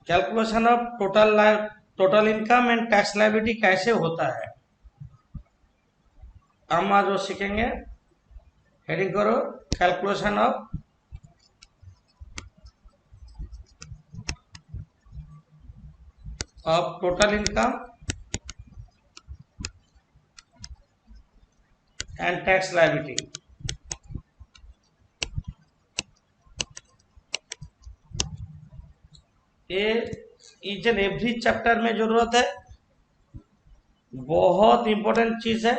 Calculation of total income and tax liability कैसे होता है हम आज वो सीखेंगे। हेडिंग करो calculation of total income and tax liability. ये ईच एंड एवरी चैप्टर में जरूरत है, बहुत इंपॉर्टेंट चीज है।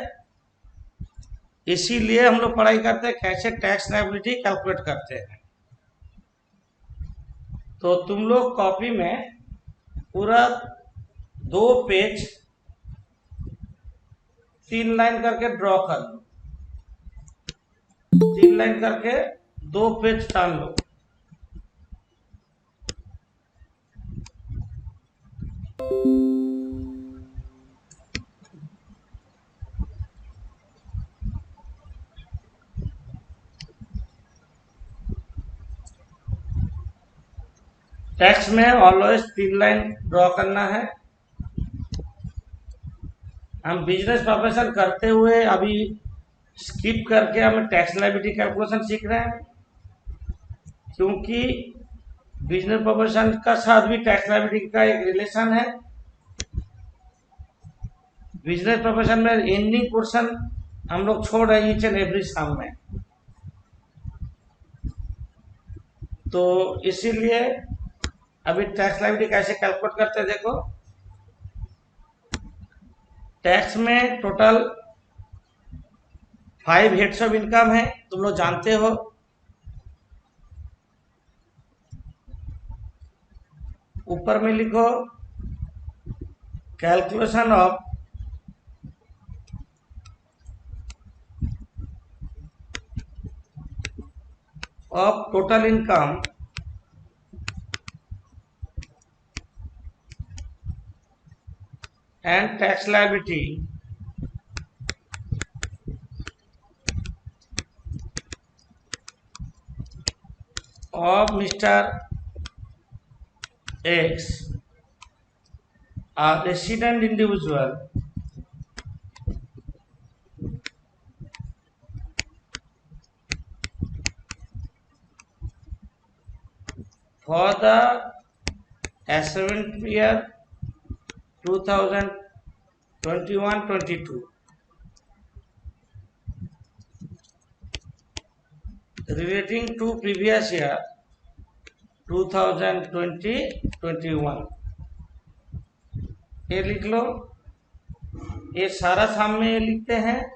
इसीलिए हम लोग पढ़ाई करते हैं कैसे टैक्स लायबिलिटी कैलकुलेट करते हैं। तो तुम लोग कॉपी में पूरा 2 पेज 3 लाइन करके ड्रॉ कर लो, 3 लाइन करके 2 पेज तान लो। टैक्स में ऑलवेज 3 लाइन ड्रॉ करना है। हम बिजनेस प्रोफेशन करते हुए अभी स्किप करके हम टैक्स लायबिलिटी कैलकुलेशन सीख रहे हैं, क्योंकि बिजनेस प्रोफेशन का साथ भी टैक्स लायबिलिटी का एक रिलेशन है। बिजनेस प्रोफेशन में एंडिंग पोर्शन हम लोग छोड़ रहे हैं ईच एंड एवरी सम में, तो इसीलिए अभी टैक्स लायबिलिटी कैसे कैलकुलेट करते हैं देखो। टैक्स में टोटल 5 हेड्स ऑफ इनकम है, तुम लोग जानते हो। ऊपर में लिखो calculation of total income and tax liability of Mr. X, a resident individual, for the academic year 2021-22 relating to previous year 2020-21। ये लिख लो, ये सारा सामने लिखते हैं।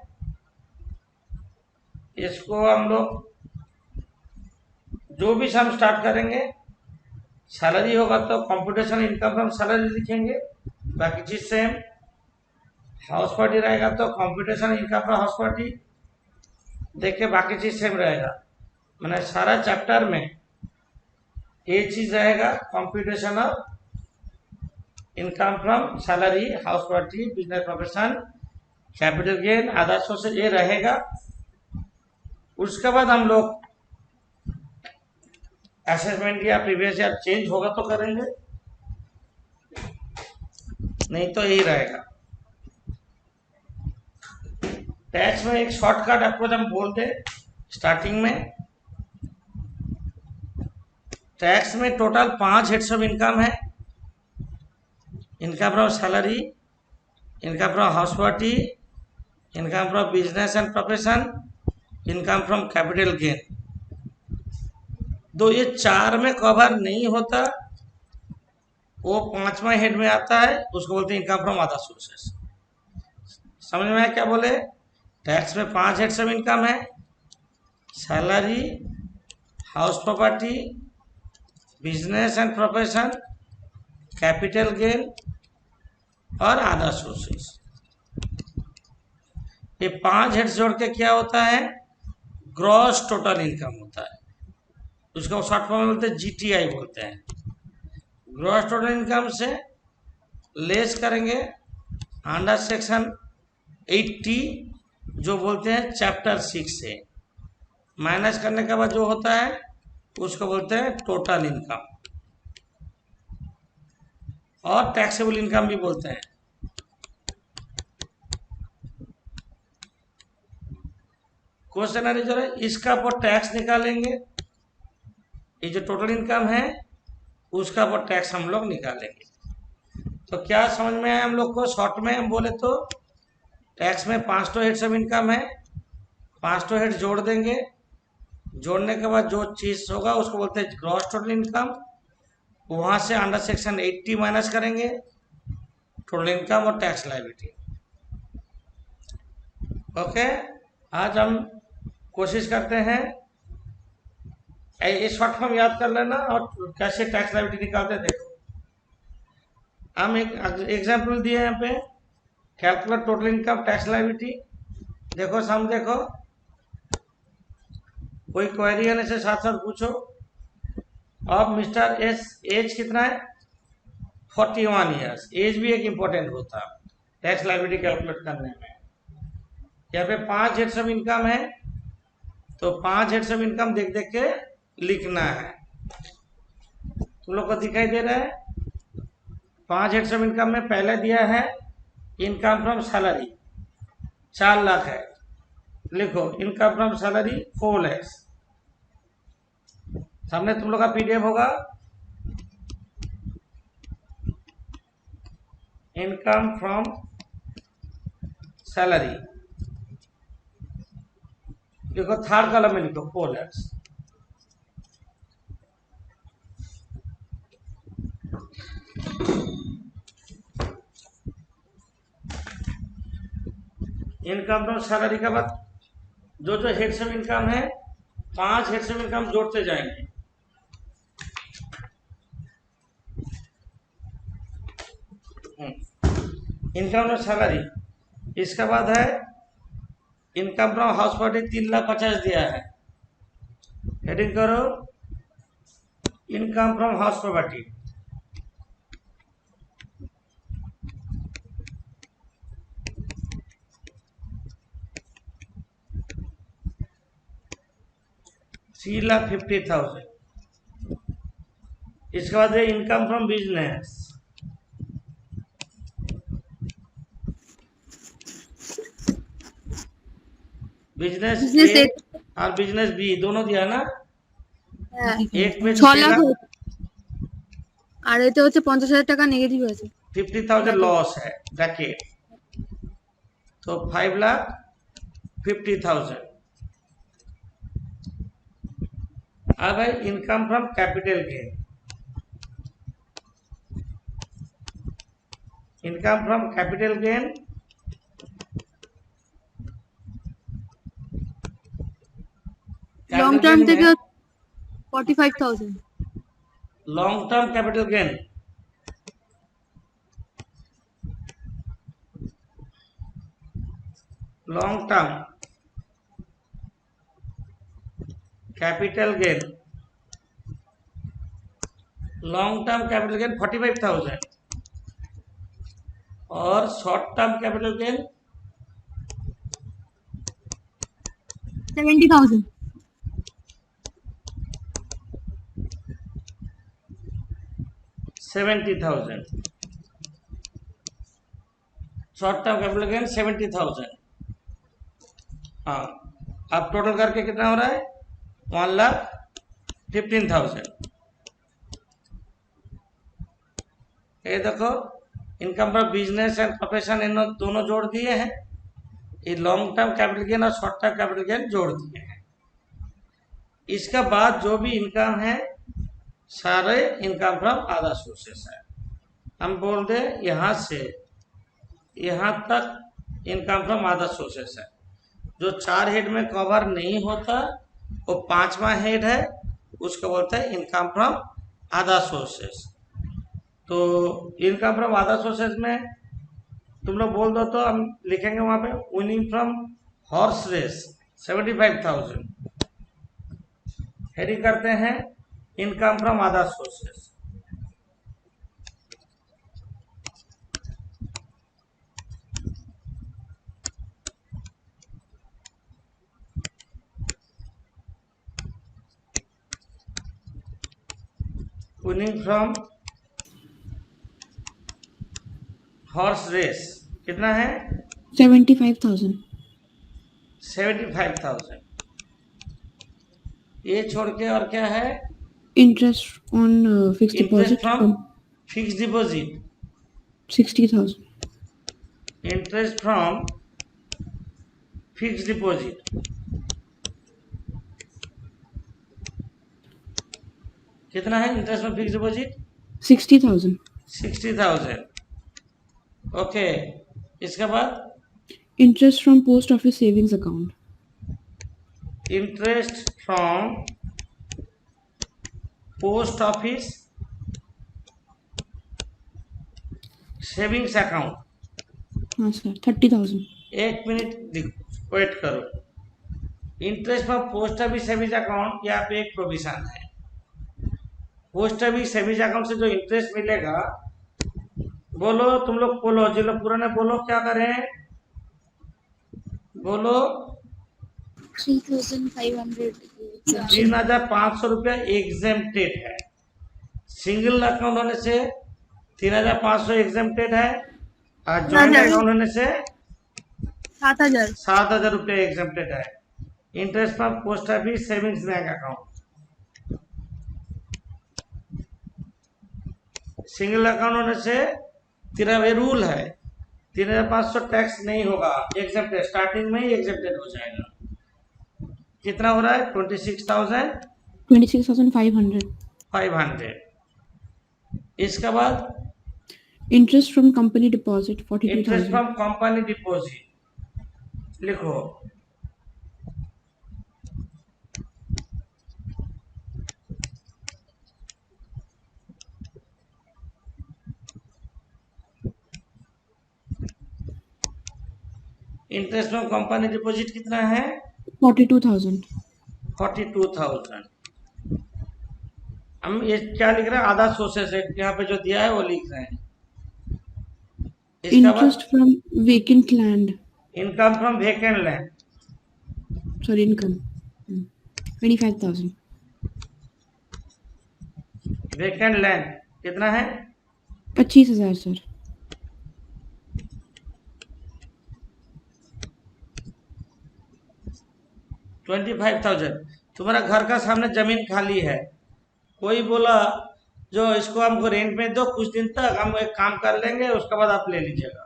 इसको हम लोग जो भी सम स्टार्ट करेंगे, सैलरी होगा तो कंप्यूटेशन इनकम फ्रॉम सैलरी लिखेंगे, बाकी चीज सेम। हाउस पार्टी रहेगा तो computation income from house party, देखिए बाकी चीज सेम रहेगा। मैंने सारा चैप्टर में ये चीज रहेगा, computation of income from salary, house party, business profession, capital gain, other sources, ये रहेगा। उसके बाद हम लोग असेसमेंट या प्रीवियस ईयर चेंज होगा तो करेंगे, नहीं तो यही रहेगा। टैक्स में एक शॉर्टकट अप्रोच हम बोलते स्टार्टिंग में। टैक्स में टोटल 5 हेड्स ऑफ इनकम है। Income from salary, income from house party, income from business and profession, income from capital gain. दो ये 4 में कवर नहीं होता, वो 5वां हेड में आता है, उसको बोलते हैं इनकम फ्रॉम अदर सोर्सेस। समझ में आया क्या बोले? टैक्स में 5 हेड्स ऑफ इनकम है, salary, house property, business and profession, capital gain और अदर सोर्सेस। ये 5 हेड्स जोड़ के क्या होता है? ग्रॉस टोटल इनकम होता है। उसको शॉर्ट फॉर्म में बोलते हैं जीटीआई बोलते हैं। ग्रॉस टोटल इनकम से लेस करेंगे अंडर सेक्शन 80 जो बोलते हैं चैप्टर 6 से, माइनस करने के बाद जो होता है उसको बोलते हैं टोटल इनकम। और टैक्सेबल इनकम भी बोलते हैं। क्वेश्चन है जो है इसका पर टैक्स निकालेंगे, ये जो टोटल इनकम है उसका पर टैक्स हम लोग निकालेंगे। तो क्या समझ में आया हम लोग को? शॉर्ट में हम बोले तो टैक्स में 5 हेड्स ऑफ इनकम है, 5 हेड जोड़ देंगे, जोड़ने के बाद जो चीज होगा उसको बोलते हैं ग्रॉस टोटल इनकम। वहां से अंडर सेक्शन 80 माइनस करेंगे टोटल इनकम और टैक्स लायबिलिटी। ओके, आज हम कोशिश करते हैं ये शॉर्ट फॉर्म याद कर लेना और कैसे टैक्स लायबिलिटी निकालते हैं देखो। हम एक एग्जाम्पल दिए यहाँ पे, calculate total income tax liability. देखो सम देखो, कोई क्वेरी आने से साथ साथ पूछो। अब मिस्टर एस एज कितना है? 41 ईयर्स। एज भी एक इम्पोर्टेंट होता है टैक्स लायबिलिटी कैलकुलेट करने में। यहाँ पे 5 हेड्स ऑफ इनकम है, तो 5 हेड्स ऑफ इनकम देख देख के लिखना है। तुम लोग को दिखाई दे रहा है? 5 हेड्स ऑफ इनकम में पहले दिया है इनकम फ्रॉम सैलरी 4 लाख है, लिखो इनकम फ्रॉम सैलरी 4 लाख। सामने तुम लोग का पीडीएफ होगा, इनकम फ्रॉम सैलरी, देखो थर्ड कॉलम में लिखो 4 लाख। इनकम फ्रॉम सैलरी के बाद जो जो हेड्स ऑफ इनकम है 5 हेड्स ऑफ इनकम जोड़ते जाएंगे। इनकम फ्रॉम सैलरी, इसके बाद है इनकम फ्रॉम हाउस प्रॉपर्टी 3,50,000 दिया है, हेडिंग करो इनकम फ्रॉम हाउस प्रॉपर्टी। $3,50,000। इसके बाद है इनकम फ्रॉम बिजनेस, बिजनेस ए और बिजनेस बी दोनों दिया ना। एक में 6 লাখ আর এতে হচ্ছে 50,000 টাকা নেগেটিভ আছে, 50,000 लॉस है ब्रैकेट, तो 5,50,000। अब है income from capital gain, income from capital gain long term থেকে 45,000। Long term capital gain, long term capital gain, long term capital gain 45,000 और short term capital gain 70,000। 70,000, short term capital gain 70,000। हाँ, अब total करके कितना हो रहा है? 1,15,000। ये देखो इनकम पर बिजनेस एंड प्रोफेशन इन दोनों जोड़ दिए हैं, ये लॉन्ग टर्म कैपिटल गेन और शॉर्ट टर्म कैपिटल गेन जोड़ दिए हैं। इसके बाद जो भी इनकम है सारे इनकम फ्रॉम अदर सोर्सेस है। हम बोल दे यहां से यहां तक इनकम फ्रॉम अदर सोर्सेस है। जो 4 हेड में कवर नहीं होता वो 5वां हेड है, उसको बोलते हैं इनकम फ्रॉम अदर सोर्सेस। तो इनकम फ्रॉम अदर सोर्सेस में तुम लोग बोल दो तो हम लिखेंगे वहां पे winning from horse race 75,000। Heading करते हैं income from other sources. Winning from horse race कितना है? 75,000. 75,000। ये छोड़ के और क्या है? Interest on fixed interest deposit from from fix deposit, 60,000. Interest from fix deposit कितना है? Interest from fix deposit 60,000. 60,000। Okay, इसके बाद Interest from post office savings account. Interest from post office savings account. हाँ सर, 30,000. एक minute wait करो। Interest from post office savings account यहाँ पे एक प्रोविजन है। पोस्ट ऑफिस सेविंग्स अकाउंट से जो इंटरेस्ट मिलेगा, बोलो तुम लोग, बोलो जो लोग पुराने, बोलो क्या करें, बोलो 3,500. 3,500 रुपया एग्जेम्प्टेड है। सिंगल अकाउंट होने से 3,500 एग्जेम्प्टेड है, और ज्वाइंट अकाउंट होने से 7,000. 7,000 रुपया एग्जेम्प्टेड है। Interest from post office savings bank account, single account होने से तेरा ये रूल है 3,500 टैक्स नहीं होगा, एग्जेप्टेड, स्टार्टिंग में ही एग्जेप्टेड हो जाएगा। कितना हो रहा है? 26,500. 26,500। इसके बाद Interest from company deposit interest 42,000. From company deposit लिखो, इंटरेस्ट फ्रॉम कंपनी डिपॉजिट कितना है? 42,000. 42,000। हम ये क्या लिख रहे हैं? आधा सोर्सेस है, यहाँ पे जो दिया है वो लिख रहे हैं। इसके बाद Interest from vacant land. Income from vacant land, Sorry, income. 25,000. Vacant land कितना है? 25,000 सर. 25,000। तुम्हारा घर का सामने जमीन खाली है, कोई बोला जो इसको हमको रेंट में दो, कुछ दिन तक हम एक काम कर लेंगे, उसके बाद आप ले लीजिएगा,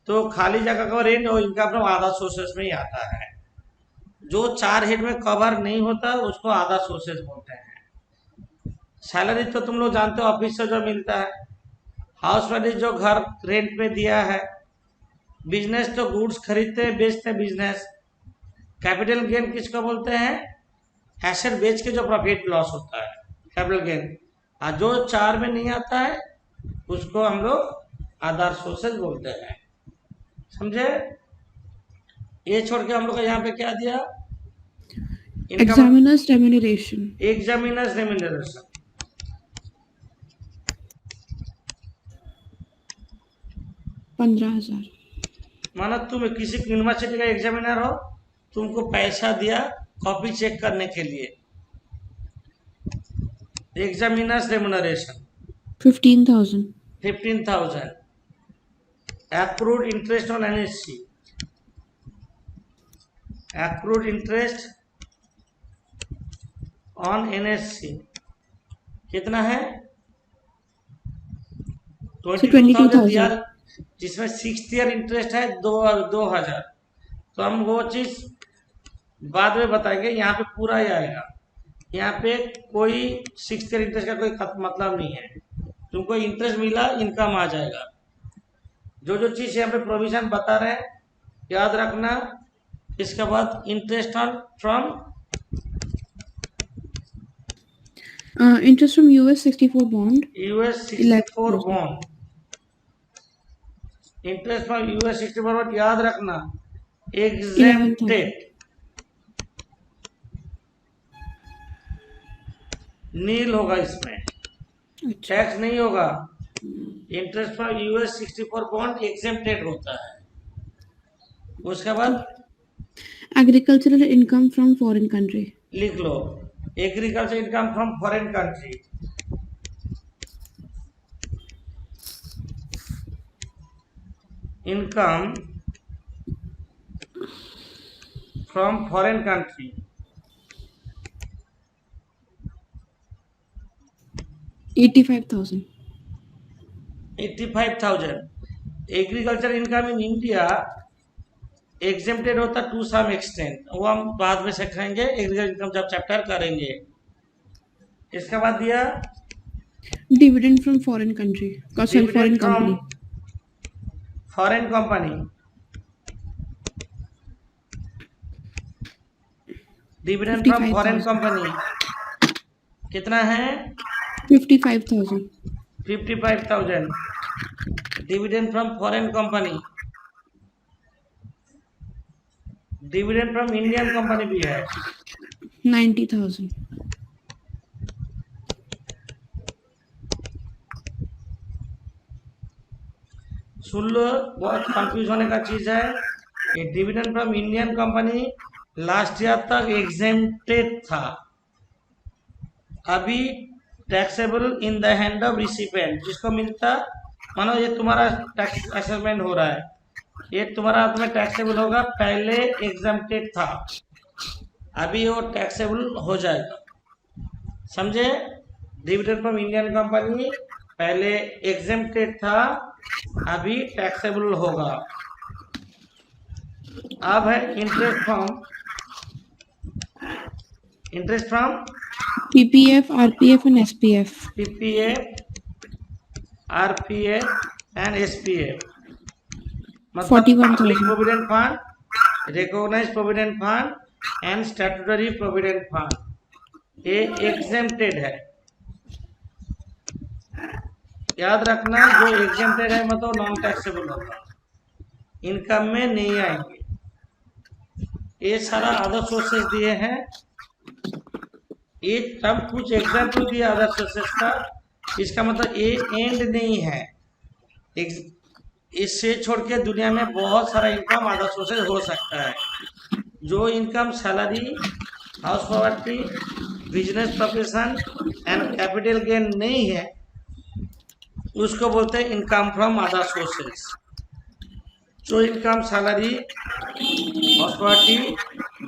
तो खाली जगह का रेंट और इनका अपना आधा सोर्सेस में ही आता है। जो 4 हेड में कवर नहीं होता उसको आधा सोर्सेस बोलते हैं। सैलरी तो तुम लोग जानते हो ऑफिस से जो मिलता है, हाउस वाली जो घर रेंट में दिया है, बिजनेस तो गुड्स खरीदते हैं बेचते हैं बिजनेस। कैपिटल गेन किसको बोलते हैं? एसेट बेच के जो प्रॉफिट लॉस होता है, कैपिटल गेन। और जो 4 में नहीं आता है उसको हम लोग आधार सोर्सेज बोलते हैं, समझे? ये छोड़ के हम लोग का यहाँ पे क्या दिया? Examiner's remuneration. Examiners remuneration, ₹15,000. मानो तुम किसी यूनिवर्सिटी का एग्जामिनर हो, तुमको पैसा दिया कॉपी चेक करने के लिए, examiners remuneration 15,000. 15,000। accrued interest on NSC, accrued interest on NSC कितना है? 22,000 दिया, 22,000. जिसमें 6th ईयर इंटरेस्ट है 2,000। तो हम वो चीज बाद में बताएंगे, यहाँ पे पूरा ही आएगा। यहाँ पे कोई 6th ईयर इंटरेस्ट का कोई मतलब नहीं है, तुमको इंटरेस्ट मिला इनकम आ जाएगा। जो जो चीज यहाँ पे प्रोविजन बता रहे हैं याद रखना। इसके बाद interest on from Interest from US 64 bond. US 64 bond, interest from US 64 bond याद रखना, एग्जेम्प्टेड, नील होगा, इसमें अच्छा. टैक्स नहीं होगा। Interest from US 64 bond exempted होता है। उसके बाद Agricultural income from foreign country. लिख लो, agriculture income from foreign country, income from foreign country 85,000. 85,000। Agriculture income in India exempted होता टू सम एक्सटेंट, वो हम बाद में सीखेंगे एग्रीकल्चर इनकम जब चैप्टर करेंगे। इसके बाद दिया Dividend from foreign country. Sorry, foreign dividend from company. Foreign company, dividend from foreign 55,000. Company कितना है? 55,000. 55,000। Dividend from foreign company, dividend from Indian company भी है 90,000. सुन लो, बहुत कंफ्यूज होने का चीज है। ये dividend from Indian company last year तक एग्जेम्प्टेड था, अभी taxable in the hand of recipient, जिसको मिलता, मानो ये तुम्हारा टैक्स असेसमेंट हो रहा है, ये तुम्हारा हाथ में टैक्सेबल होगा, पहले एग्जेम्प्टेड था, अभी वो टैक्सेबल हो जाएगा, समझे? डिविडेंड फ्रॉम इंडियन कंपनी पहले एग्जेम्प्टेड था, अभी टैक्सेबल होगा। अब है interest from PPF, RPF and SPF. PPF, RPF and SPF, मतलब 41,000. Public provident fund, recognized provident fund and statutory provident fund, ये एग्जेम्प्टेड है। याद रखना, जो एग्जेम्प्टेड है मतलब नॉन टैक्सेबल होगा, इनकम में नहीं आएंगे। ये सारा अदर सोर्सेस दिए हैं, ये तब कुछ एग्जाम्पल दिया अदर सोर्सेस का, इसका मतलब ये एंड नहीं है। इससे छोड़ के दुनिया में बहुत सारा इनकम अदर सोर्सेस हो सकता है। जो income salary, house property, business profession and capital gain नहीं है, उसको बोलते हैं इनकम फ्रॉम अदर सोर्सेस। जो income salary, house property,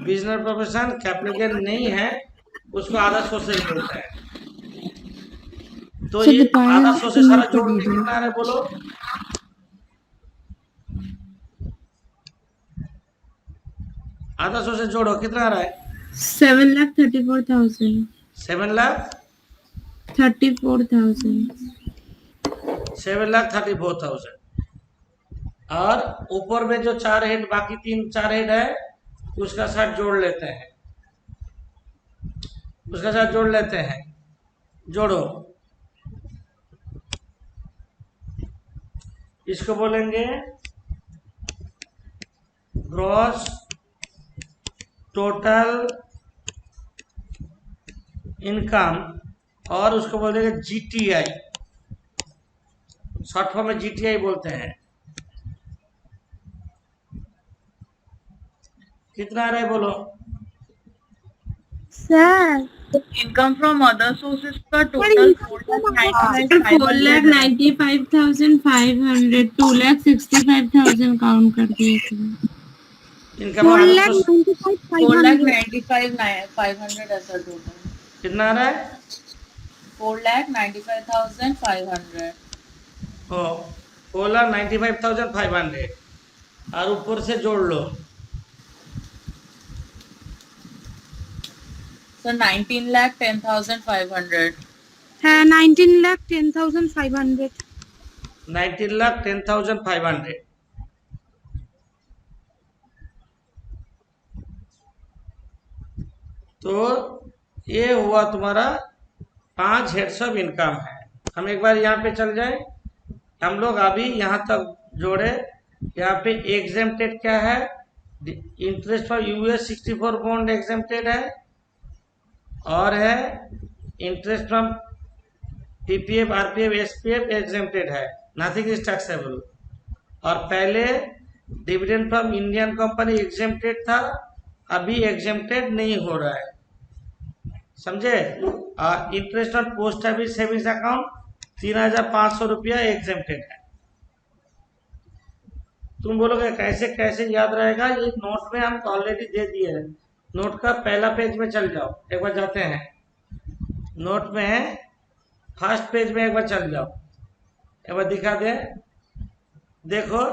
business profession, capital gain नहीं है, उसको अदर सोर्सेस बोलते हैं। तो So ये the आधा balance सौ से सारा to जोड़ के detail. कितना आ रहा है बोलो? आधा सौ से जोड़ो, कितना आ रहा है? 7,34,000. 7,34,000। 34,000. 7,34,000। और ऊपर में जो चार हेड, बाकी चार हेड है, उसका साथ जोड़ लेते हैं, उसका साथ जोड़ लेते हैं, जोड़ो, इसको बोलेंगे ग्रॉस टोटल इनकम, और उसको बोलेंगे जीटीआई, शॉर्ट फॉर्म में जीटीआई बोलते हैं। कितना आ रहा है बोलो? Sir, income from other sources का टोटल 4,95,500, 2,65,000 काउंट कर दिए थे। इनकम अदर सोर्स 4,95,500 ऐसा टोटल। कितना आ रहा है? 4,95,500। हो, 4,95,500, और ऊपर से जोड़ लो, So 19,10,500। है 19,10,500. 19,10,500। तो ये हुआ तुम्हारा 5 हेड्स ऑफ इनकम है। हम एक बार यहाँ पे चल जाए, हम लोग अभी यहाँ तक जोड़े। यहाँ पे एग्जेम्प्टेड क्या है? Interest for US 64 bond exempted है, और है interest from PPF, RPF, SPF exempted है, नथिंग इज टैक्सेबल। और पहले dividend from Indian company exempted था, अभी एग्जेम्प्टेड नहीं हो रहा है, समझे? और interest on post office savings account 3,500 रुपया एग्जेम्प्टेड है। तुम बोलोगे कैसे कैसे याद रहेगा, ये नोट में हम ऑलरेडी दे दिए हैं। नोट का पहला पेज में चल जाओ, एक बार जाते हैं नोट में, फर्स्ट पेज में एक बार चल जाओ, एक बार दिखा दे। देखो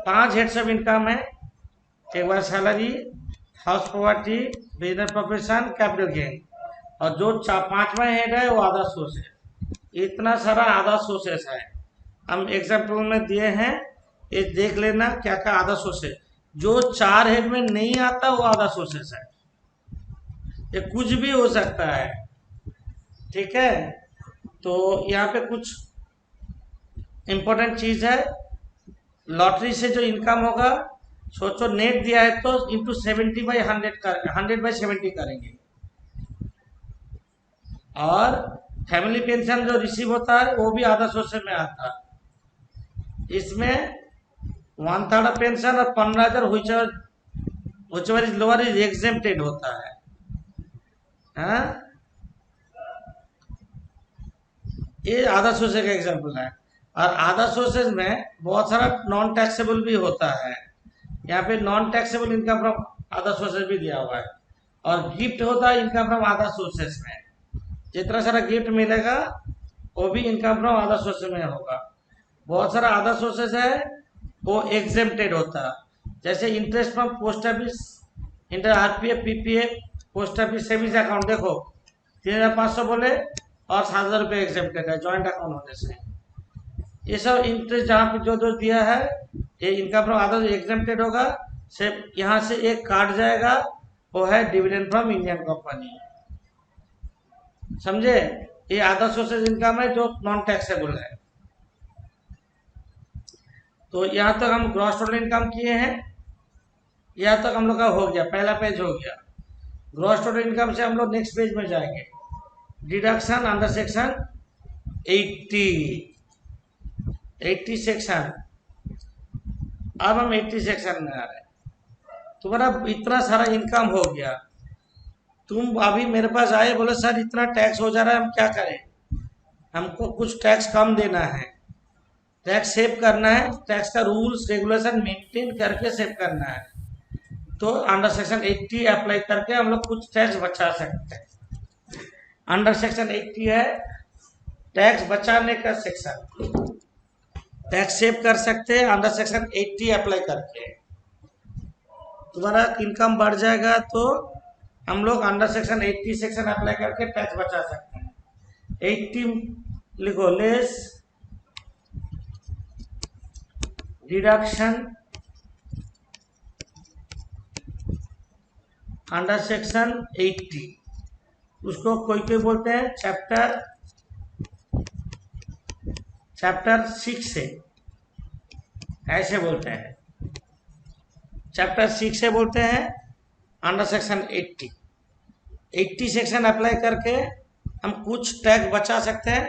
5 हेड्स ऑफ इनकम है, एक बार salary, house property, business profession, capital gain, और जो 5वां हेड है वो अदर सोर्स है। इतना सारा अदर सोर्सेस है, हम एग्जाम्पल में दिए हैं, ये देख लेना क्या क्या अदर सोर्स है। जो 4 हेड में नहीं आता वो अदर सोर्सेस है, ये कुछ भी हो सकता है, ठीक है। तो यहाँ पे कुछ इंपॉर्टेंट चीज है, लॉटरी से जो इनकम होगा, सोचो नेट दिया है तो इंटू 70/100 कर 100/70 करेंगे, और फैमिली पेंशन जो रिसीव होता है वो भी आधा सोर्स में आता है। इसमें 1/3 पेंशन और 15,000 whichever is lower is exempted होता है, हाँ? ये आधा सोर्सेज का एग्जाम्पल है। और आधा सोर्सेज में बहुत सारा नॉन टैक्सेबल भी होता है, यहाँ पे non taxable income from other sources भी दिया हुआ है, और गिफ्ट होता है इनकम फ्रॉम अदर सोर्सेज में, जितना सारा गिफ्ट मिलेगा वो भी इनकम फ्रॉम अदर सोर्सेज में होगा। बहुत सारा अदर सोर्सेज है वो एग्जेम्प्टेड होता है, जैसे interest from post office, inter RPF, PPF, post office savings account, देखो 3,500 बोले और 7,000 रुपये एग्जेम्प्टेड है जॉइंट अकाउंट होने से। ये सब इंटरेस्ट जहाँ पे जो जो दिया है ये इनकम फ्रॉम अदर एग्जेम्प्टेड होगा, सिर्फ यहाँ से एक काट जाएगा, वो है डिविडेंड फ्रॉम इंडियन कंपनी, समझे। ये अदर सोर्सेज इनकम है जो नॉन टैक्सेबल है। तो यहाँ तक हम ग्रॉस टोटल इनकम किए हैं, यहाँ तक हम लोग का हो गया, पहला पेज हो गया। ग्रॉस टोटल इनकम से हम लोग नेक्स्ट पेज में जाएंगे, डिडक्शन अंडर सेक्शन 80 सेक्शन। अब हम 80 सेक्शन में आ रहे हैं। तुम्हारा इतना सारा इनकम हो गया, तुम अभी मेरे पास आए, बोले सर इतना टैक्स हो जा रहा है, हम क्या करें, हमको कुछ टैक्स कम देना है, टैक्स सेव करना है, टैक्स का रूल्स रेगुलेशन मेंटेन करके सेव करना है। तो अंडर सेक्शन 80 अप्लाई करके हम लोग कुछ टैक्स बचा सकते हैं। अंडर सेक्शन 80 है टैक्स बचाने का सेक्शन, टैक्स सेव कर सकते हैं अंडर सेक्शन 80 अप्लाई करके। तुम्हारा इनकम बढ़ जाएगा तो हम लोग अंडर सेक्शन 80 सेक्शन अप्लाई करके टैक्स बचा सकते हैं। 80 लिखो, लेस डिडक्शन अंडर सेक्शन 80, उसको कोई कोई बोलते हैं चैप्टर 6 से, ऐसे बोलते हैं, चैप्टर 6 से बोलते हैं अंडर सेक्शन 80 सेक्शन अप्लाई करके हम कुछ टैक्स बचा सकते हैं।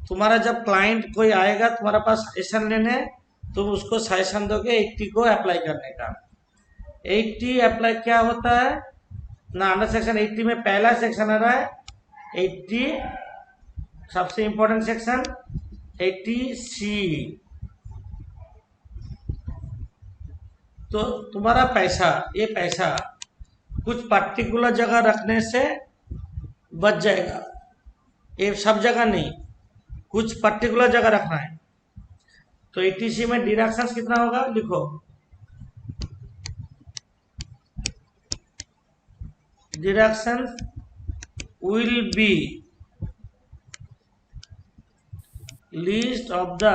तुम्हारा जब क्लाइंट कोई आएगा तुम्हारे पास सजेशन लेने, तुम उसको सजेशन दोगे 80 को अप्लाई करने का। 80 अप्लाई क्या होता है ना, अंडर सेक्शन 80 में पहला सेक्शन आ रहा है 80, सबसे इंपॉर्टेंट सेक्शन 80C। तो तुम्हारा पैसा, ये पैसा कुछ पर्टिकुलर जगह रखने से बच जाएगा, ये सब जगह नहीं, कुछ पर्टिकुलर जगह रखना है। तो 80C में डिडक्शन कितना होगा, लिखो deduction will be list of the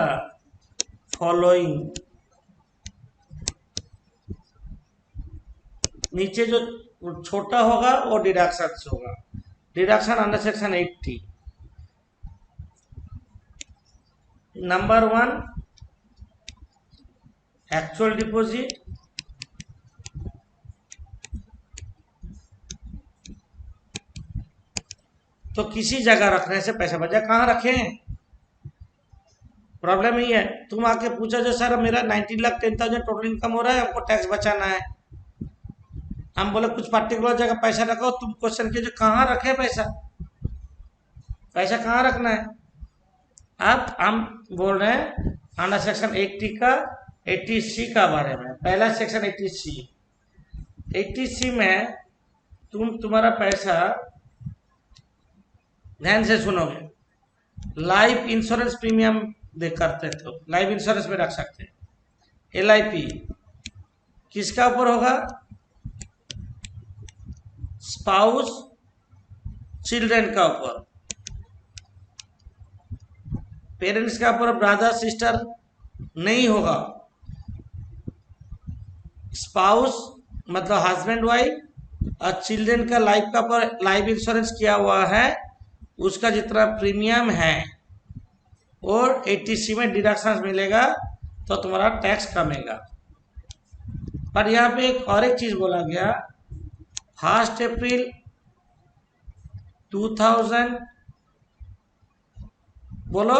following, नीचे जो छोटा होगा वो डिडक्शन होगा, deduction under section 80। Number 1 actual deposit, तो किसी जगह रखने से पैसा बचा, कहाँ रखें, प्रॉब्लम ही है। तुम आके पूछो जो सर मेरा 19,10,000 टोटल इनकम हो रहा है, हमको टैक्स बचाना है, हम बोले कुछ पर्टिकुलर जगह पैसा रखो, तुम क्वेश्चन कीजिए कहाँ रखे पैसा, पैसा कहाँ रखना है। अब हम बोल रहे हैं अंडर सेक्शन 80 का 80C का बारे में। पहला सेक्शन 80C। 80C में तुम्हारा पैसा ध्यान से सुनोगे, लाइफ इंश्योरेंस प्रीमियम दे करते थे, लाइफ इंश्योरेंस में रख सकते हैं। LIP किसका ऊपर होगा? स्पाउस चिल्ड्रन का ऊपर, पेरेंट्स का ऊपर, ब्रदर सिस्टर नहीं होगा। स्पाउस मतलब हस्बैंड वाइफ और चिल्ड्रन का लाइफ का पर लाइफ इंश्योरेंस किया हुआ है, उसका जितना प्रीमियम है और 80C में डिडक्शन मिलेगा तो तुम्हारा टैक्स कमेगा। पर यहाँ पे एक चीज बोला गया, 1 अप्रैल 2000 बोलो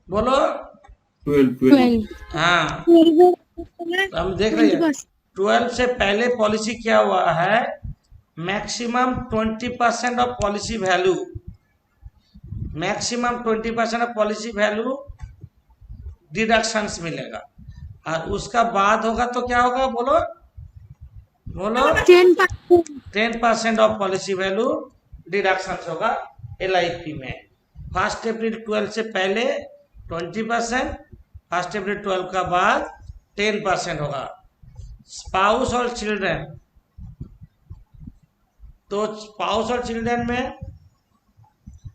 बोलो 12 हाँ, तो हम देख रहे हैं 12 से पहले पॉलिसी क्या हुआ है, maximum 20% of policy value, maximum 20% of policy value deductions मिलेगा। और उसका बाद होगा तो क्या होगा, बोलो बोलो 10% ऑफ पॉलिसी वैल्यू डिडक्शंस होगा LIP में। 1 अप्रैल 12 से पहले 20%, 1 अप्रैल 12 का बाद 10% होगा। स्पाउस और चिल्ड्रन, तो स्पाउस और चिल्ड्रन में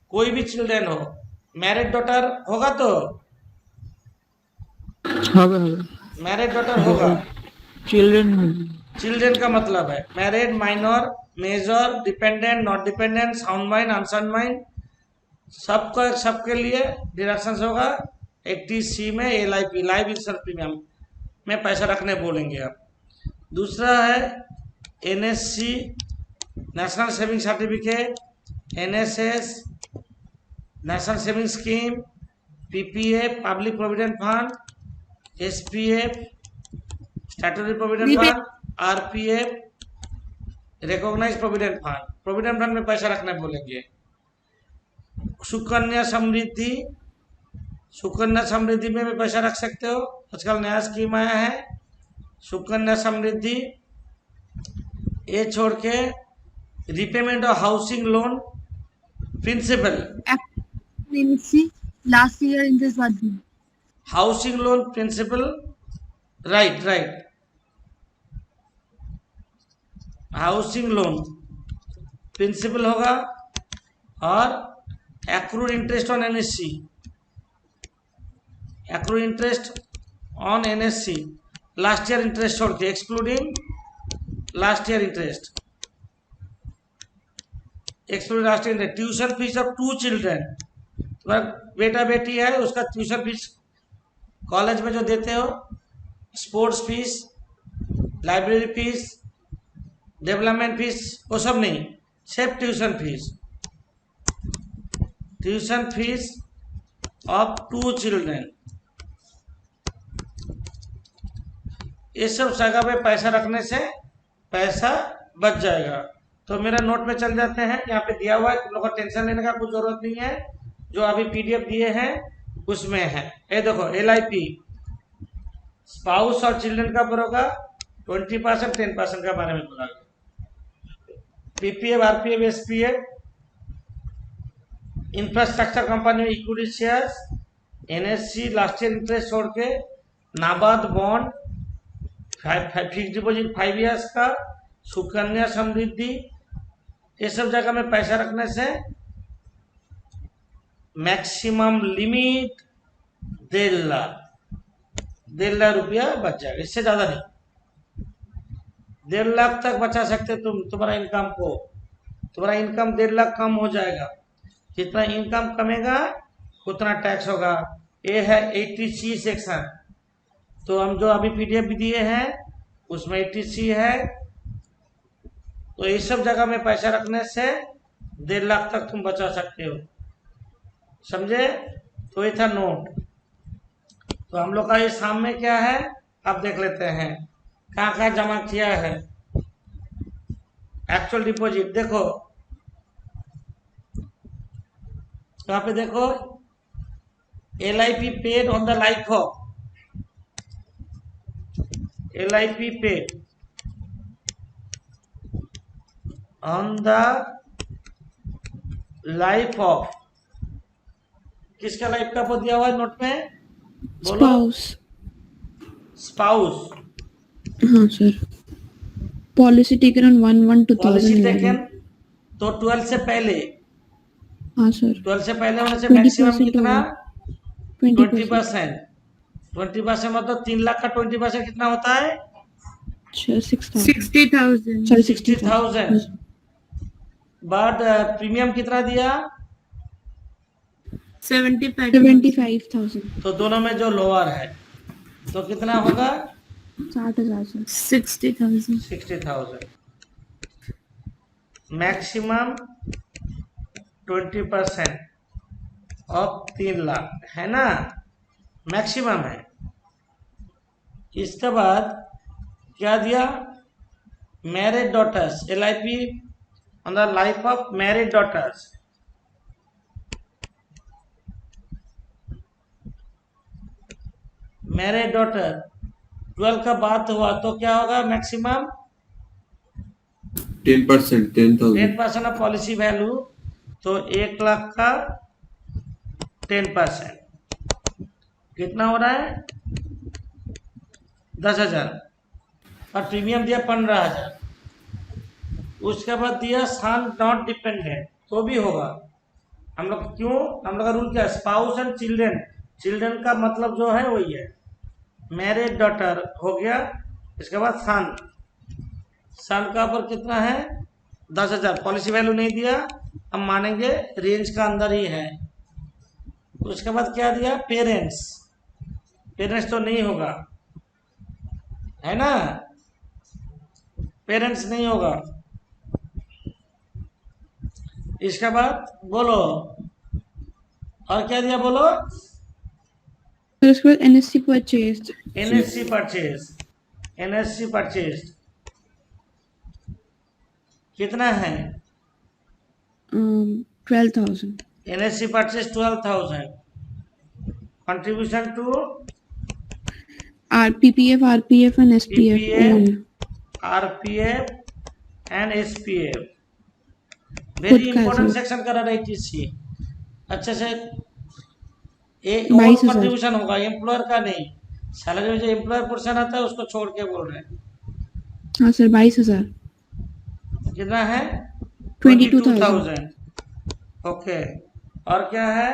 कोई भी चिल्ड्रन हो, मैरिड डॉटर होगा तो मैरिड डॉटर होगा। चिल्ड्रन का मतलब है married, minor, major, dependent, not dependent, sound mind, unsound mind, सबके लिए डिडक्शन होगा। 80C में LIP लाइफ इंश्योरेंस प्रीमियम में पैसा रखने बोलेंगे आप। दूसरा है NSC national saving certificate, NSS national saving scheme, PPF public provident fund, SPF statutory provident fund, RPF recognize provident fund, provident fund में पैसा रखने बोलेंगे। सुकन्या समृद्धि, सुकन्या समृद्धि में भी पैसा रख सकते हो, आजकल नया स्कीम आया है सुकन्या समृद्धि। ये छोड़ के repayment of housing loan principal, last year interest बाद दी। Housing loan principal, right, housing loan principal होगा। और accrued interest on NSC, accrued interest on NSC, last year interest छोड़ के, excluding last year interest, excluding last year interest. Tuition fees of 2 children, तुम्हारा बेटा बेटी है उसका ट्यूशन फीस कॉलेज में जो देते हो, sports fees, library fees, development fees, वो सब नहीं, सिर्फ tuition fees, tuition fees of 2 children. ये सब जगह पे पैसा रखने से पैसा बच जाएगा। तो मेरा नोट में चल जाते हैं, यहाँ पे दिया हुआ है, तुम लोग को टेंशन लेने का कुछ जरूरत नहीं है, जो अभी PDF दिए हैं उसमें है। ये देखो LIP स्पाउस और चिल्ड्रन का होगा 20%, 10% का बारे में बोला गया। PPF, RPF, SPF infrastructure company में equity shares, NSC last year interest छोड़ के, NABARD bond, fixed deposit 5 years का, सुकन्या समृद्धि, ये सब जगह में पैसा रखने से मैक्सिमम लिमिट 1.5 लाख रुपया बच जाएगा, इससे ज्यादा नहीं। 1.5 लाख तक बचा सकते तुम, तुम्हारा इनकम को, तुम्हारा इनकम 1.5 लाख कम हो जाएगा। जितना इनकम कमेगा उतना टैक्स होगा। ये है 80C सेक्शन। तो हम जो अभी PDF भी दिए हैं उसमें 80C है। तो ये सब जगह में पैसा रखने से 1.5 लाख तक तुम बचा सकते हो, समझे। तो ये था नोट। तो हम लोग का ये सामने क्या है अब देख लेते हैं, कहाँ कहाँ जमा किया है। एक्चुअल डिपॉजिट देखो, यहाँ पे देखो LIP paid on the life of LIP paid on the life of, किसका लाइफ का वो दिया हुआ है नोट में, बोलो। स्पाउस। स्पाउस। हाँ sir. Policy taken on 1/1/2011। Policy taken तो 12 से पहले, हाँ सर। 12 से पहले होने से 20% मैक्सिमम कितना, 20%। 20%। 20% मतलब 3 लाख का 20% कितना होता है, 60,000। 60,000. सॉरी 60,000। 60,000। बट प्रीमियम कितना दिया, 75,000. तो दोनों में जो लोअर है तो कितना होगा, 60,000 सर। 60,000. 60,000। मैक्सिमम 20% ऑफ 3 लाख है ना, मैक्सिमम है। इसके बाद क्या दिया, married daughters, LIP on the life of married daughters, married daughter 12 का बात हुआ तो क्या होगा, मैक्सिमम 10%, 10,000. 10% ऑफ पॉलिसी वैल्यू, तो 1 लाख का 10% कितना हो रहा है, 10,000। और प्रीमियम दिया 15,000। उसके बाद दिया सन नॉट डिपेंडेंट, तो भी होगा। हम लोग क्यों, हम लोग का रूल क्या है, स्पाउस एंड चिल्ड्रन, चिल्ड्रन का मतलब जो है वही है, मैरिड डॉटर हो गया। इसके बाद सन, सन का ऊपर कितना है, 10,000। पॉलिसी वैल्यू नहीं दिया, हम मानेंगे रेंज का अंदर ही है। उसके बाद क्या दिया, पेरेंट्स, पेरेंट्स तो नहीं होगा है ना, पेरेंट्स नहीं होगा। इसके बाद बोलो और क्या दिया, बोलो। फिर उसके बाद NSC purchase. NSC purchase, NSC purchase कितना है, 12,000। NSC purchase 12,000। Contribution to PPF, RPF and SPF PPF, own। RPF and SPF। खुद वेरी का इंपॉर्टेंट सर। सेक्शन करा रही थी अच्छे से। ये 22,000। कंट्रीब्यूशन होगा, एम्प्लॉयर का नहीं। सैलरी में जो एम्प्लॉयर पोर्शन आता है उसको छोड़ के बोल रहे हैं। हाँ सर 22,000। कितना है, 22,000। ओके। और क्या है,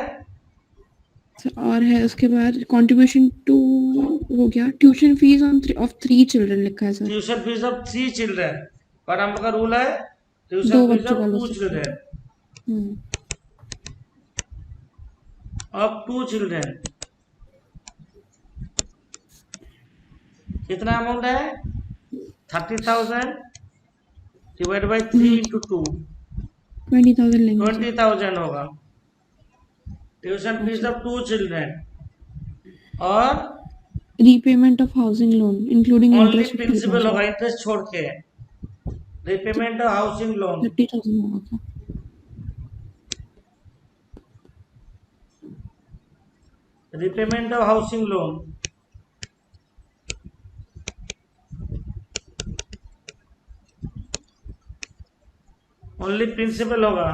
और है उसके बाद कंट्रीब्यूशन टू हो गया, ट्यूशन फीस ऑफ 3 चिल्ड्रन लिखा है sir. Tuition fees of 3 children, पर हम लोग का रूल है 2 ट्यूशन फीस बच्चों ऑफ का 2 लो सकते चिल्ड्रन, हैं। Of 2 children. कितना अमाउंट है, 30,000 डिवाइड बाई 3 इंटू 2, 20,000 लेंगे सर। 20,000 होगा। ट्यूशन फीस ऑफ 2 चिल्ड्रन और repayment of housing loan including only interest principal होगा, इंटरेस्ट छोड़ के। रीपेमेंट ऑफ हाउसिंग लोन 30,000 होगा sir. Repayment of housing loan only principal होगा,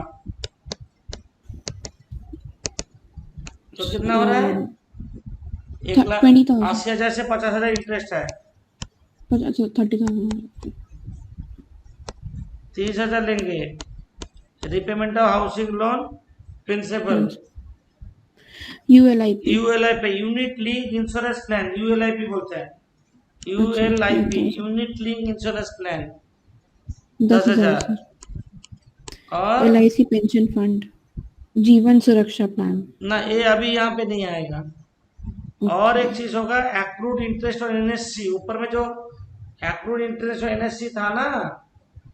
तो कितना हो रहा है, 20,000। 1,80,000 से 50,000 इंटरेस्ट है, 30,000। 30,000 लेंगे। Repayment of housing loan principal, ULIP। ULIP unit link insurance plan, ULIP बोलते हैं, ULIP unit link insurance plan 10,000। Sir. और LIC pension fund, Jeevan Suraksha plan ना, ये अभी यहाँ पे नहीं आएगा। और एक चीज होगा, एक्रूड इंटरेस्ट और NSC, ऊपर में जो एक्रूड इंटरेस्ट और NSC था ना,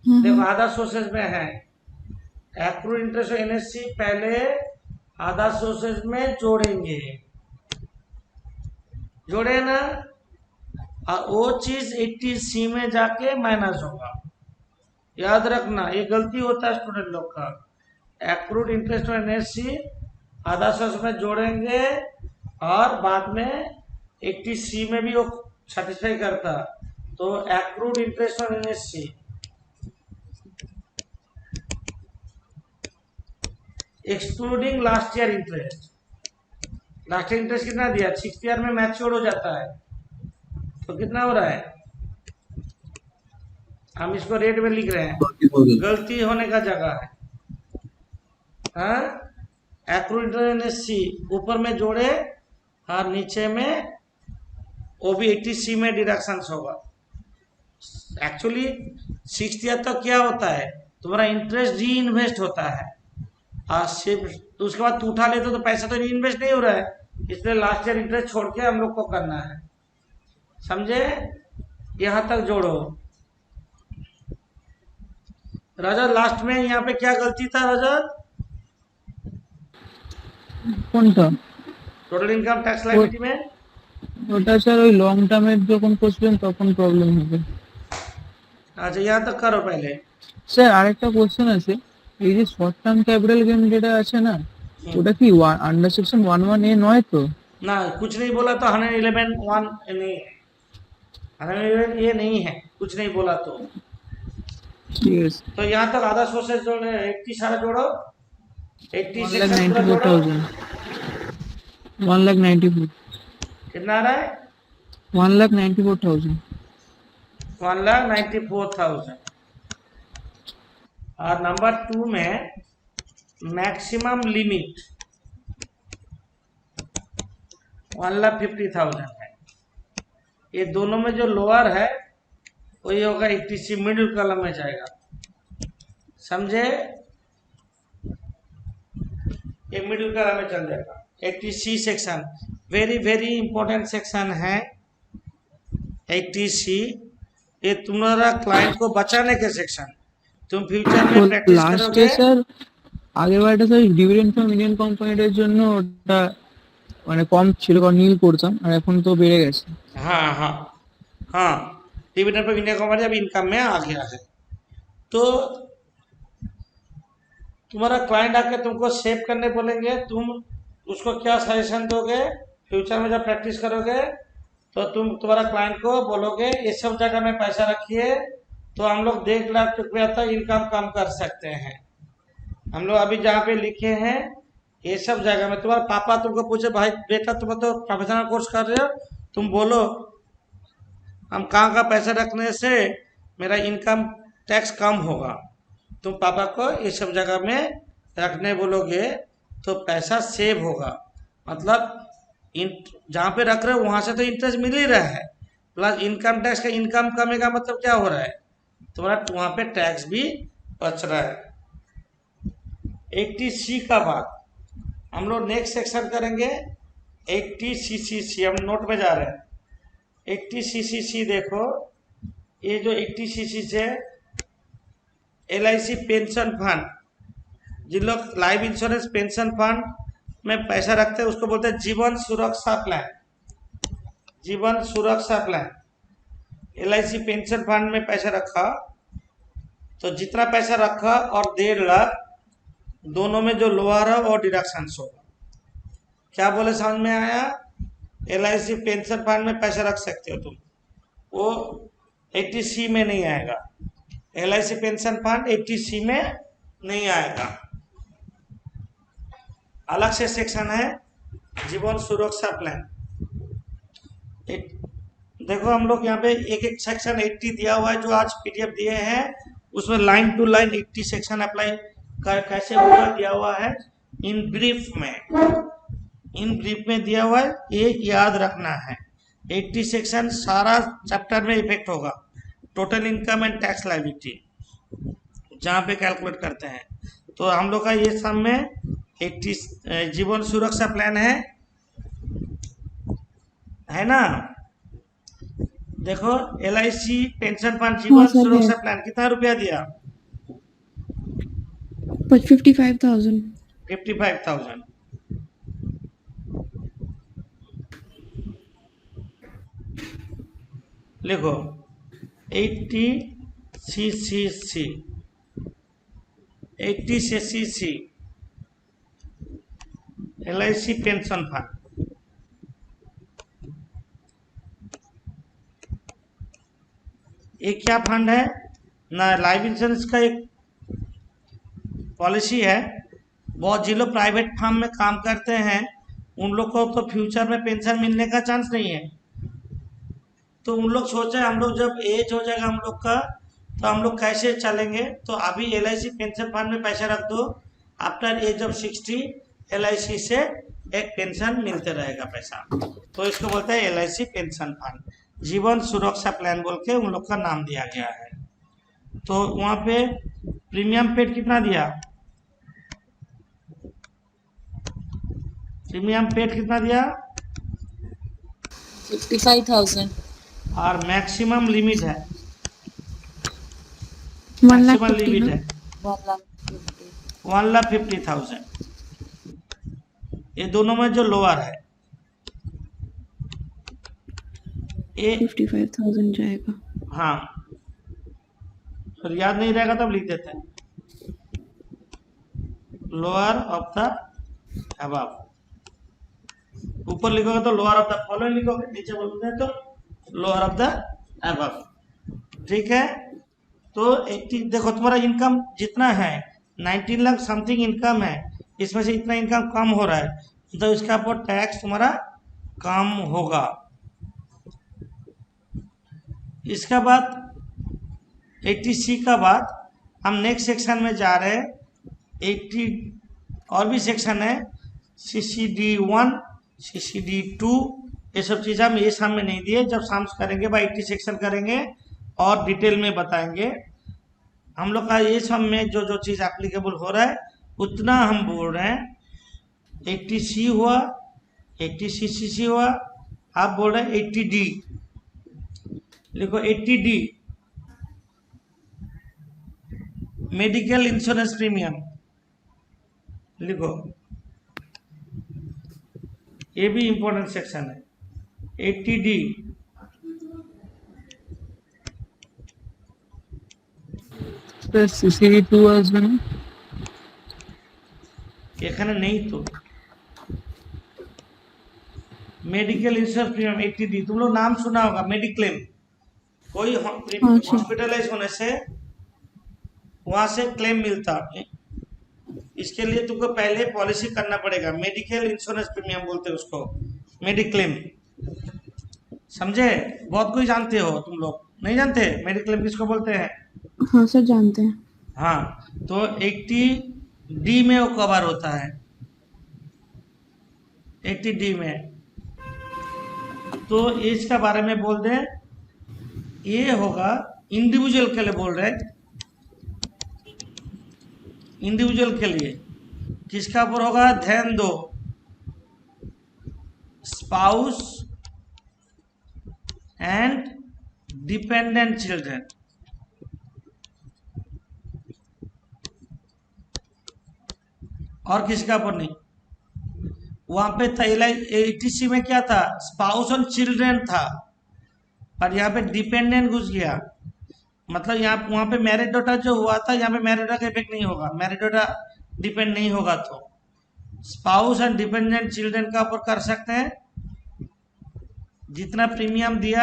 देखो आधा सोर्सेज में है। एक्रूड इंटरेस्ट और NSC पहले आधा सोर्सेज में जोड़ेंगे, जोड़े ना, और वो चीज 80C में जाके माइनस होगा। याद रखना, ये गलती होता है स्टूडेंट लोग का। एक्रूड इंटरेस्ट और NSC आधा सोर्स में जोड़ेंगे और बाद में 80C में भी वो सेटिस्फाई करता, तो accrued interest on NSC excluding last year interest, last year interest कितना दिया, 6th ईयर में मैच्योर हो जाता है तो कितना हो रहा है, हम इसको रेट में लिख रहे हैं, गलती होने का जगह है। हाँ, एक्रूड इंटरेस्ट एनएससी ऊपर में जोड़े और नीचे में वो भी 80C में डिडक्शन होगा। एक्चुअली 6th ईयर तक क्या होता है, तुम्हारा इंटरेस्ट री इन्वेस्ट होता है और सिर्फ तो उसके बाद तू उठा लेते तो पैसा तो री इन्वेस्ट नहीं हो रहा है, इसलिए लास्ट ईयर इंटरेस्ट छोड़ के हम लोग को करना है। समझे, यहां तक जोड़ो। रजत लास्ट में यहाँ पे क्या गलती था रजत, কোনটা? टोटल इनकम टैक्स लायबिलिटी में? ওটা স্যার ওই লং টার্মের যখন করবেন তখন প্রবলেম হবে। अच्छा यहाँ तक करो पहले। স্যার আরেকটা কোশ্চেন আছে, এই যে শর্ট টার্ম ক্যাপিটাল গেইন যেটা আছে না, ওটা কি আন্ডার সেকশন 11A নয় তো? ना कुछ नहीं बोला तो 111(1) नहीं है, 111 ये नहीं है, कुछ नहीं बोला तो। ঠিক আছে। तो यहाँ तक आधा सोर्सेज जोड़े, 80 सारा जोड़ो, 80 सेक्शन पूरा जोड़ो, 1,94,000 1,94,000 कितना आ रहा है, 1,94,000 1,94,000। और नंबर 2 में मैक्सिमम लिमिट 1,50,000 है। ये दोनों में जो लोअर है वही होगा 80C, मिडिल कॉलम में जाएगा। समझे, ये मिडिल कॉलम में चल जाएगा। 80C section very very important section है 80C। ये तुम्हारा क्लाइंट को बचाने के सेक्शन, तुम फ्यूचर में प्रैक्टिस লাস্টে करोगे। স্যার আগেরবারটা স্যার ডিভিডেন্ড ফ্রম ইন্ডিয়ান কোম্পানিটার জন্য ওটা মানে কম ছিল, কারণ নীল করতাম, আর এখন তো বেড়ে গেছে। हाँ हाँ हाँ, डिविडेंड पर इंडिया कंपनी अब इनकम में आ गया है। तो तुम्हारा क्लाइंट आके तुमको सेव करने बोलेंगे, तुम उसको क्या सजेशन दोगे, फ्यूचर में जब प्रैक्टिस करोगे तो तुम तुम्हारा क्लाइंट को बोलोगे ये सब जगह में पैसा रखिए तो हम लोग 1.5 लाख रुपया तक इनकम कम कर सकते हैं। हम लोग अभी जहाँ पे लिखे हैं ये सब जगह में, तुम्हारा पापा तुमको पूछे भाई बेटा तुम तो प्रोफेशनल कोर्स कर रहे हो, तुम बोलो हम कहाँ का पैसा रखने से मेरा इनकम टैक्स कम होगा, तुम पापा को ये सब जगह में रखने बोलोगे तो पैसा सेव होगा। मतलब जहाँ पे रख रहे हो वहां से तो इंटरेस्ट मिल ही रहा है, प्लस इनकम टैक्स का इनकम कमेगा, मतलब क्या हो रहा है, तुम्हारा वहां पे टैक्स भी बच रहा है। 80C का बाद हम लोग नेक्स्ट सेक्शन करेंगे 80CCC, हम नोट में जा रहे हैं। 80CCC देखो, ये जो 80CC से LIC पेंशन फंड, जिन लोग लाइफ इंश्योरेंस पेंशन फंड में पैसा रखते हैं उसको बोलते हैं जीवन सुरक्षा प्लान। जीवन Suraksha plan, LIC pension fund में पैसा रखा तो जितना पैसा रखा और 1.5 लाख दोनों में जो लोअर है और डिडक्शन होगा। क्या बोले, समझ में आया? LIC पेंशन फंड में पैसा रख सकते हो तुम, वो 80C में नहीं आएगा। LIC पेंशन फंड 80C में नहीं आएगा, अलग से सेक्शन है जीवन सुरक्षा प्लान। देखो हम लोग यहाँ पे एक एक सेक्शन 80 दिया हुआ है, जो आज PDF दिए हैं उसमें line to line 80 section apply कैसे होगा दिया हुआ है इन ब्रीफ में दिया हुआ है, ये याद रखना है। 80 सेक्शन सारा चैप्टर में इफेक्ट होगा, total income and tax liability जहाँ पे कैलकुलेट करते हैं। तो हम लोग का ये सब में 80 जीवन सुरक्षा प्लान है ना। देखो LIC pension fund Jeevan Suraksha plan कितना रुपया दिया, 55,000। 55,000। लिखो 80CCC, 80CCC LIC pension fund, एक क्या फंड है ना, लाइफ इंश्योरेंस का एक पॉलिसी है। बहुत जिन लोग प्राइवेट फर्म में काम करते हैं उन लोग को तो फ्यूचर में पेंशन मिलने का चांस नहीं है, तो उन लोग सोचे हम लोग जब एज हो जाएगा हम लोग का तो हम लोग कैसे चलेंगे, तो अभी LIC पेंशन फंड में पैसा रख दो, आफ्टर एज ऑफ 60 LIC से एक पेंशन मिलते रहेगा पैसा, तो इसको बोलते हैं LIC pension fund, Jeevan Suraksha plan बोल के उन लोग का नाम दिया गया है। तो वहाँ पे प्रीमियम पेड कितना दिया, प्रीमियम पेड कितना दिया 55,000. और मैक्सिमम लिमिट है, 1,50,000 लिमिट ना? है 1,50,000. 1,50,000। ये दोनों में जो लोअर है ये 55,000 जाएगा। हाँ, फिर याद नहीं रहेगा तब लिख देते हैं लोअर ऑफ द अबव, ऊपर लिखोगे तो लोअर ऑफ द फॉलोइंग लिखोगे, नीचे बोलोगे तो लोअर ऑफ द अबव, ठीक है। तो 80 देखो तुम्हारा इनकम जितना है 19 लाख समथिंग इनकम है, इसमें से इतना इनकम कम हो रहा है तो इसका ऊपर टैक्स तुम्हारा कम होगा। इसका बाद 80C का बाद हम नेक्स्ट सेक्शन में जा रहे हैं। 80 और भी सेक्शन है, CCD1 CCD2, ये सब चीज़ हम ये शाम में नहीं दिए, जब शाम करेंगे बाई 80 सेक्शन करेंगे और डिटेल में बताएंगे। हम लोग का ये सब में जो जो चीज़ एप्लीकेबल हो रहा है उतना हम बोल रहे हैं। 80C हुआ, 80CCC हुआ, आप बोल रहे हैं 80D, लिखो 80D मेडिकल इंश्योरेंस प्रीमियम लिखो, ये भी इंपॉर्टेंट सेक्शन है। 80D স্যার CCD2 আসবে না? এখানে নেই তো, मेडिकल इंश्योरेंस प्रीमियम 80D, तुम लोग नाम सुना होगा मेडिक्लेम, कोई हॉस्पिटलाइज होने से वहां से क्लेम मिलता, इसके लिए तुमको पहले पॉलिसी करना पड़ेगा, मेडिकल इंश्योरेंस प्रीमियम बोलते हैं उसको, मेडिक्लेम, समझे। बहुत कोई जानते हो, तुम लोग नहीं जानते मेडिक्लेम किसको बोलते हैं? हाँ सर जानते हैं। हाँ, तो 80D में वो कवर होता है, 80D में। तो इसका बारे में बोल दें, ये होगा इंडिविजुअल के लिए बोल रहे हैं, इंडिविजुअल के लिए किसका ऊपर होगा ध्यान दो, स्पाउस एंड डिपेंडेंट चिल्ड्रन, और किसका ऊपर नहीं। वहां पे 80C में क्या था, स्पाउस और चिल्ड्रन था, पर यहाँ पे डिपेंडेंट घुस गया, मतलब यहाँ वहां पे मैरिड डॉटर जो हुआ था यहाँ पे मैरिड डॉटर का इफेक्ट नहीं होगा, मैरिड डॉटर डिपेंड नहीं होगा, तो स्पाउस एंड डिपेंडेंट चिल्ड्रन का ऊपर कर सकते हैं। जितना प्रीमियम दिया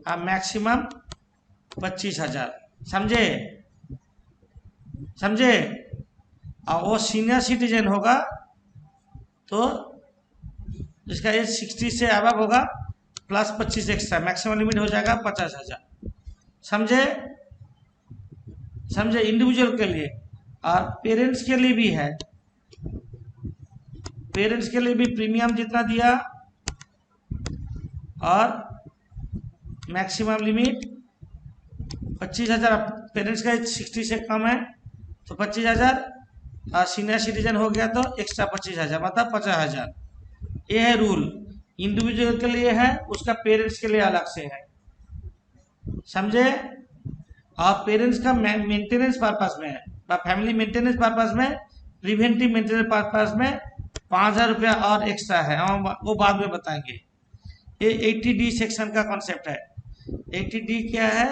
आप मैक्सिमम 25,000, समझे समझे। और वो सीनियर सिटीजन होगा तो जिसका एज 60 से अबव होगा प्लस 25 एक्स्ट्रा, मैक्सिमम लिमिट हो जाएगा 50,000, समझे समझे। इंडिविजुअल के लिए और पेरेंट्स के लिए भी है, पेरेंट्स के लिए भी प्रीमियम जितना दिया और मैक्सिमम लिमिट 25,000, पेरेंट्स का 60 से कम है तो 25,000, और सीनियर सिटीजन हो गया तो एक्स्ट्रा 25,000, मतलब 50,000। ये है रूल, इंडिविजुअल के लिए है, उसका पेरेंट्स के लिए अलग से है, समझे। और पेरेंट्स का मेंटेनेंस पर्पस में है, फैमिली मेंटेनेंस पर्पस में, प्रिवेंटिव मेंटेनेंस पर्पस में 5,000 रुपया और एक्स्ट्रा है, हम वो बाद में बताएंगे। ये 80D सेक्शन का कॉन्सेप्ट है। 80D क्या है,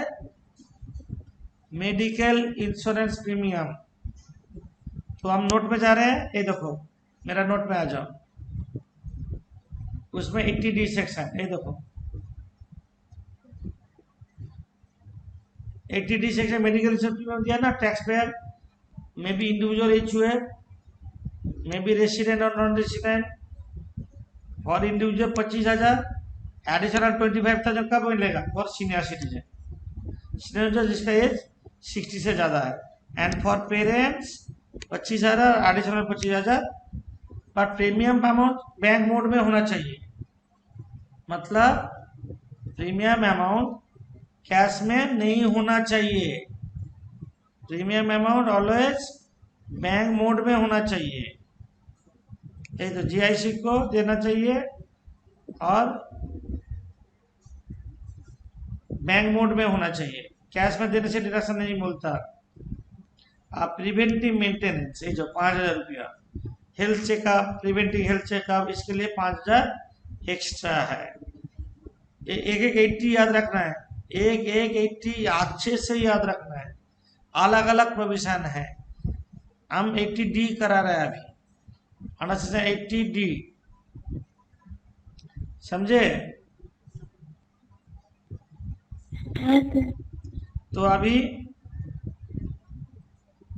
मेडिकल इंश्योरेंस प्रीमियम। तो हम नोट में जा रहे हैं, ये देखो मेरा नोट में आ जाओ, उसमें 80D सेक्शन, ये देखो 80D section medical insurance premium दिया ना, tax payer may be individual HUF, may be resident और non resident. For individual 25,000, additional 25,000 कब मिलेगा? फॉर सीनियर सिटीजन, सीनियर जिसका एज 60 से ज़्यादा है। And for parents 25,000, additional 25,000। पर प्रीमियम अमाउंट बैंक मोड में होना चाहिए, मतलब प्रीमियम अमाउंट कैश में नहीं होना चाहिए। Premium amount always bank mode में होना चाहिए। ये तो GIC को देना चाहिए और बैंक मोड में होना चाहिए, कैश में देने से डिडक्शन नहीं मिलता। आप प्रिवेंटिव मेंटेनेंस, ये जो 5,000 रुपया health checkup, preventive health checkup, इसके लिए 5,000 एक्स्ट्रा है। एक 80 याद रखना है, एक 80 अच्छे से याद रखना है। अलग अलग प्रोविजन है। हम 80D करा रहे हैं अभी, 80D, समझे? तो अभी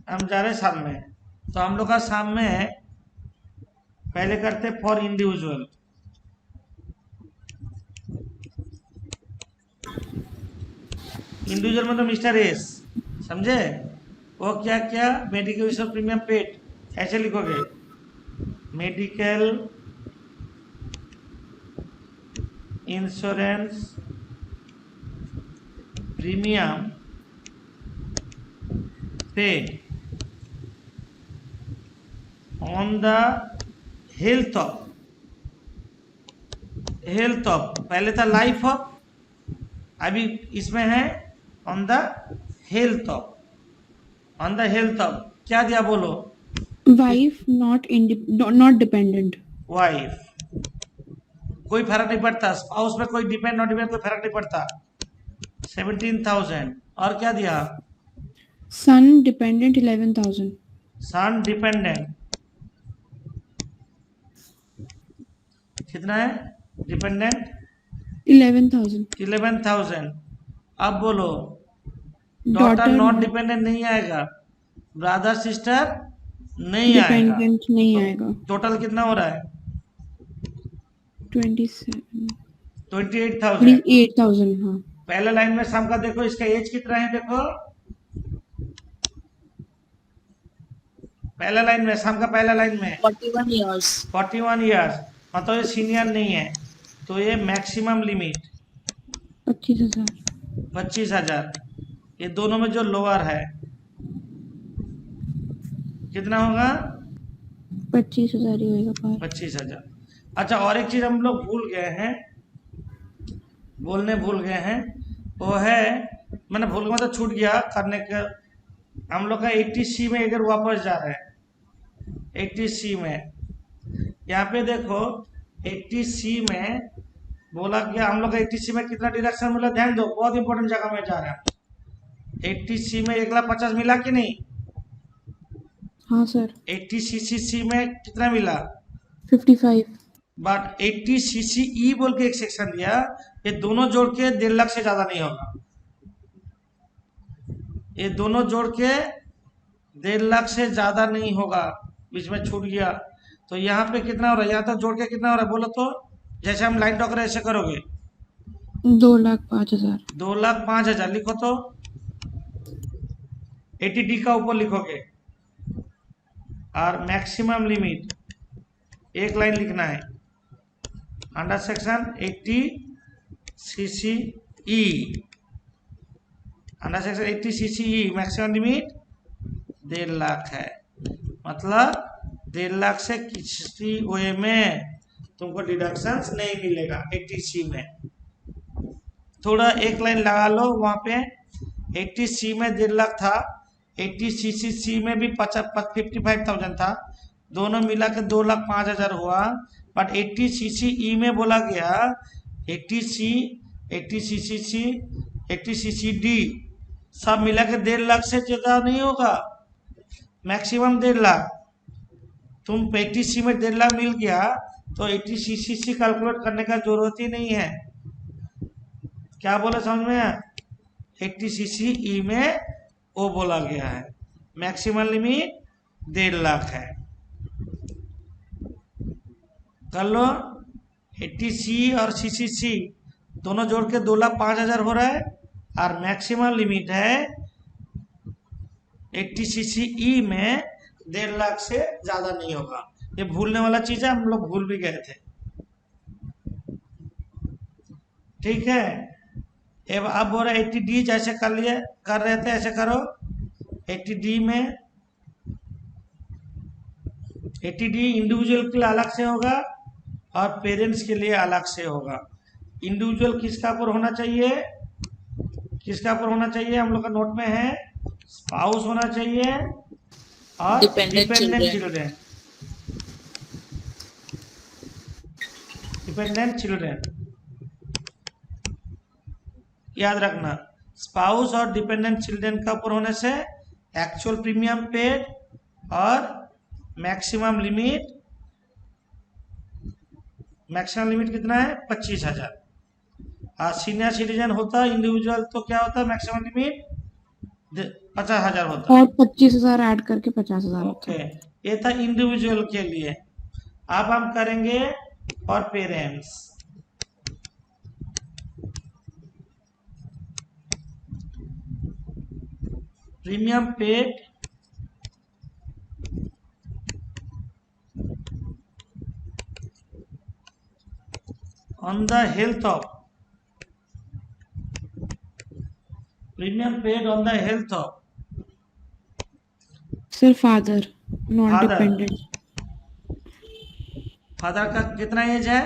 हम जा रहे शाम में, तो हम लोग का शाम में पहले करते फॉर इंडिविजुअल। इंडिविजुअल मतलब मिस्टर एस, समझे? वो क्या क्या मेडिकल प्रीमियम पेड, ऐसे लिखोगे, medical insurance premium paid on the health of, पहले था लाइफ ऑफ, अभी इसमें है on the health of. On the health of क्या दिया बोलो? Wife not dependent. वाइफ, कोई फर्क नहीं पड़ता, स्पाउस में कोई डिपेंड नॉट डिपेंड कोई फर्क नहीं पड़ता। 17,000। और क्या दिया? Son dependent 11,000. सन डिपेंडेंट कितना है? डिपेंडेंट 11,000. 11,000। अब बोलो, डॉटर नॉट डिपेंडेंट नहीं आएगा, ब्रदर सिस्टर नहीं आएगा, डिपेंडेंट नहीं आएगा। टोटल कितना हो रहा है? 27 28,000। 28,000। हाँ, पहले लाइन में सम का देखो, इसका एज कितना है देखो, पहला लाइन में सम का पहला लाइन में 41 years. 41 ईयर्स, मतलब ये सीनियर नहीं है, तो ये मैक्सिमम लिमिट 25,000। 25,000। ये दोनों में जो लोअर है कितना होगा? 25,000 ही होगा पार। 25,000। अच्छा, और एक चीज हम लोग भूल गए हैं, बोलने भूल गए हैं, वो है, मैंने भूल गया मतलब छूट गया करने का। हम लोग का 80C में अगर वापस जा रहे हैं, 80C में यहाँ पे देखो, 80C में बोला कि हम लोग का 80C में कितना डिडक्शन मिला, ध्यान दो, बहुत इंपॉर्टेंट जगह में जा रहे हैं। 80C में 1,50,000 मिला कि नहीं? हाँ सर। 80CC में कितना मिला? 55। बट 80CCE बोल के एक सेक्शन दिया, ये दोनों जोड़ के 1.5 लाख से ज्यादा नहीं होगा। ये दोनों जोड़ के 1.5 लाख से ज्यादा नहीं होगा, बीच में छूट गया। तो यहाँ पे कितना हो रहा है? यहाँ तो जोड़ के कितना हो रहा है बोलो तो? जैसे हम लाइन डॉक्टर ऐसे करोगे, 2,05,000। 2,05,000 लिखो तो 80D का ऊपर लिखोगे, और मैक्सिमम लिमिट एक लाइन लिखना है, under section 80CCE, under section 80CCE maximum limit 1.5 lakh है। मतलब 1.5 लाख से किसी वे में तुमको डिडक्शन नहीं मिलेगा 80C में। थोड़ा एक लाइन लगा लो वहां पे, 80C में 1.5 लाख था, 80CCC में भी 55,000 था, दोनों मिला के 2,05,000 हुआ। बट 80CCE में बोला गया 80CCC 80CCD सब मिला के 1.5 लाख से ज्यादा नहीं होगा, मैक्सिमम 1.5 लाख। तुम 80C में 1.5 लाख मिल गया तो 80CCC कैलकुलेट करने का जरूरत ही नहीं है। क्या बोले समझ में? 80 सीसी ई में वो बोला गया है। मैक्सिमम लिमिट 1.5 लाख है। कर लो। 80 सी और सीसीसी दोनों जोड़ के 2,05,000 हो रहा है, और मैक्सिमम लिमिट है 80 सीसी ई में 1.5 लाख से ज्यादा नहीं होगा। ये भूलने वाला चीज है, हम लोग भूल भी गए थे। ठीक है। अब बोल रहा है 80D जैसे कर रहे थे ऐसे करो। 80D में 80D इंडिविजुअल के लिए अलग से होगा और पेरेंट्स के लिए अलग से होगा। इंडिविजुअल किसका ऊपर होना चाहिए, किसका ऊपर होना चाहिए, हम लोग का नोट में है स्पाउस होना चाहिए और Dependent dependent children. Children. Dependent children याद रखना, स्पाउस और डिपेंडेंट चिल्ड्रेन का ऊपर होने से एक्चुअल प्रीमियम पेड और मैक्सिमम लिमिट कितना है 25,000। और सीनियर सिटीजन होता इंडिविजुअल तो क्या होता है मैक्सिमम लिमिट 50,000 होता। और 25,000 ऐड करके 50,000 होता ओके, है। ये था इंडिविजुअल के लिए। अब हम करेंगे for parents. Premium paid on the health of premium paid on the health of sir father not Father. Dependent. Father का कितना एज है,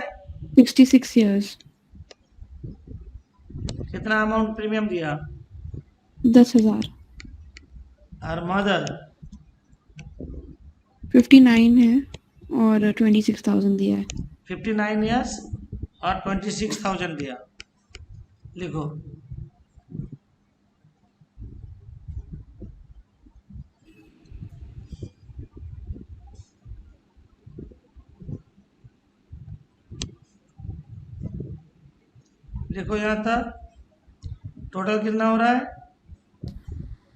66 years। कितना अमाउंट प्रीमियम दिया, 10,000। और मदर 59 है और 26,000 दिया है। 59 ईयर्स और 26,000 दिया। लिखो। देखो यहाँ तक टोटल कितना हो रहा है,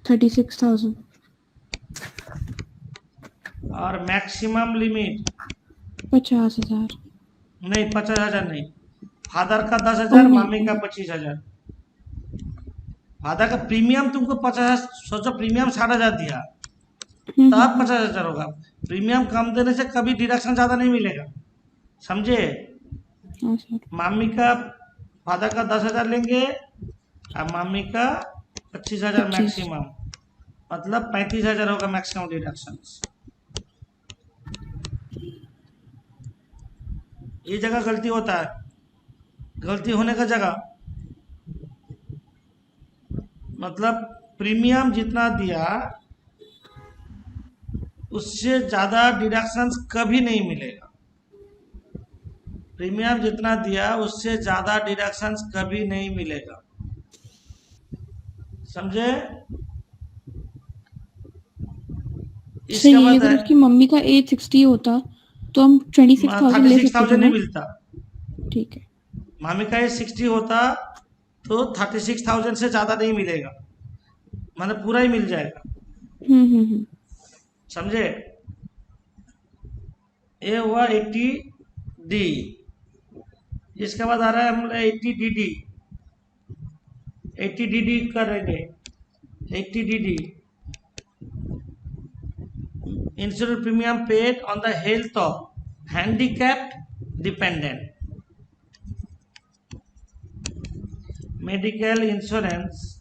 36,000। और मैक्सिमम लिमिट 50,000। नहीं 50,000 नहीं, फादर का 10,000 नहीं। मम्मी का 25,000। फादर का प्रीमियम तुमको 50,000, सोचो प्रीमियम 60,000 दिया तब 50,000 होगा। प्रीमियम कम देने से कभी डिडक्शन ज्यादा नहीं मिलेगा, समझे। हाँ सर। मम्मी का फादर का 10,000 लेंगे और मम्मी का 25,000 25। मैक्सिमम, मतलब 35,000 होगा मैक्सिमम डिडक्शन। ये जगह गलती होता है, गलती होने का जगह मतलब प्रीमियम जितना दिया उससे ज्यादा डिडक्शंस कभी नहीं मिलेगा। प्रीमियम जितना दिया उससे ज्यादा डिडक्शंस कभी नहीं मिलेगा, समझे। सही है, अगर उसकी मम्मी का एज 60 होता तो हम 26,000 ले सकते थे 36,000 ना। नहीं मिलता। ठीक है। मम्मी का एज 60 होता तो 36,000 से ज्यादा नहीं मिलेगा, मतलब पूरा ही मिल जाएगा, समझे। ये हुआ 80D। इसके बाद आ रहा है हम 80DD। 80DD करेंगे। 80DD insurance premium paid on the health of handicapped dependent. Medical insurance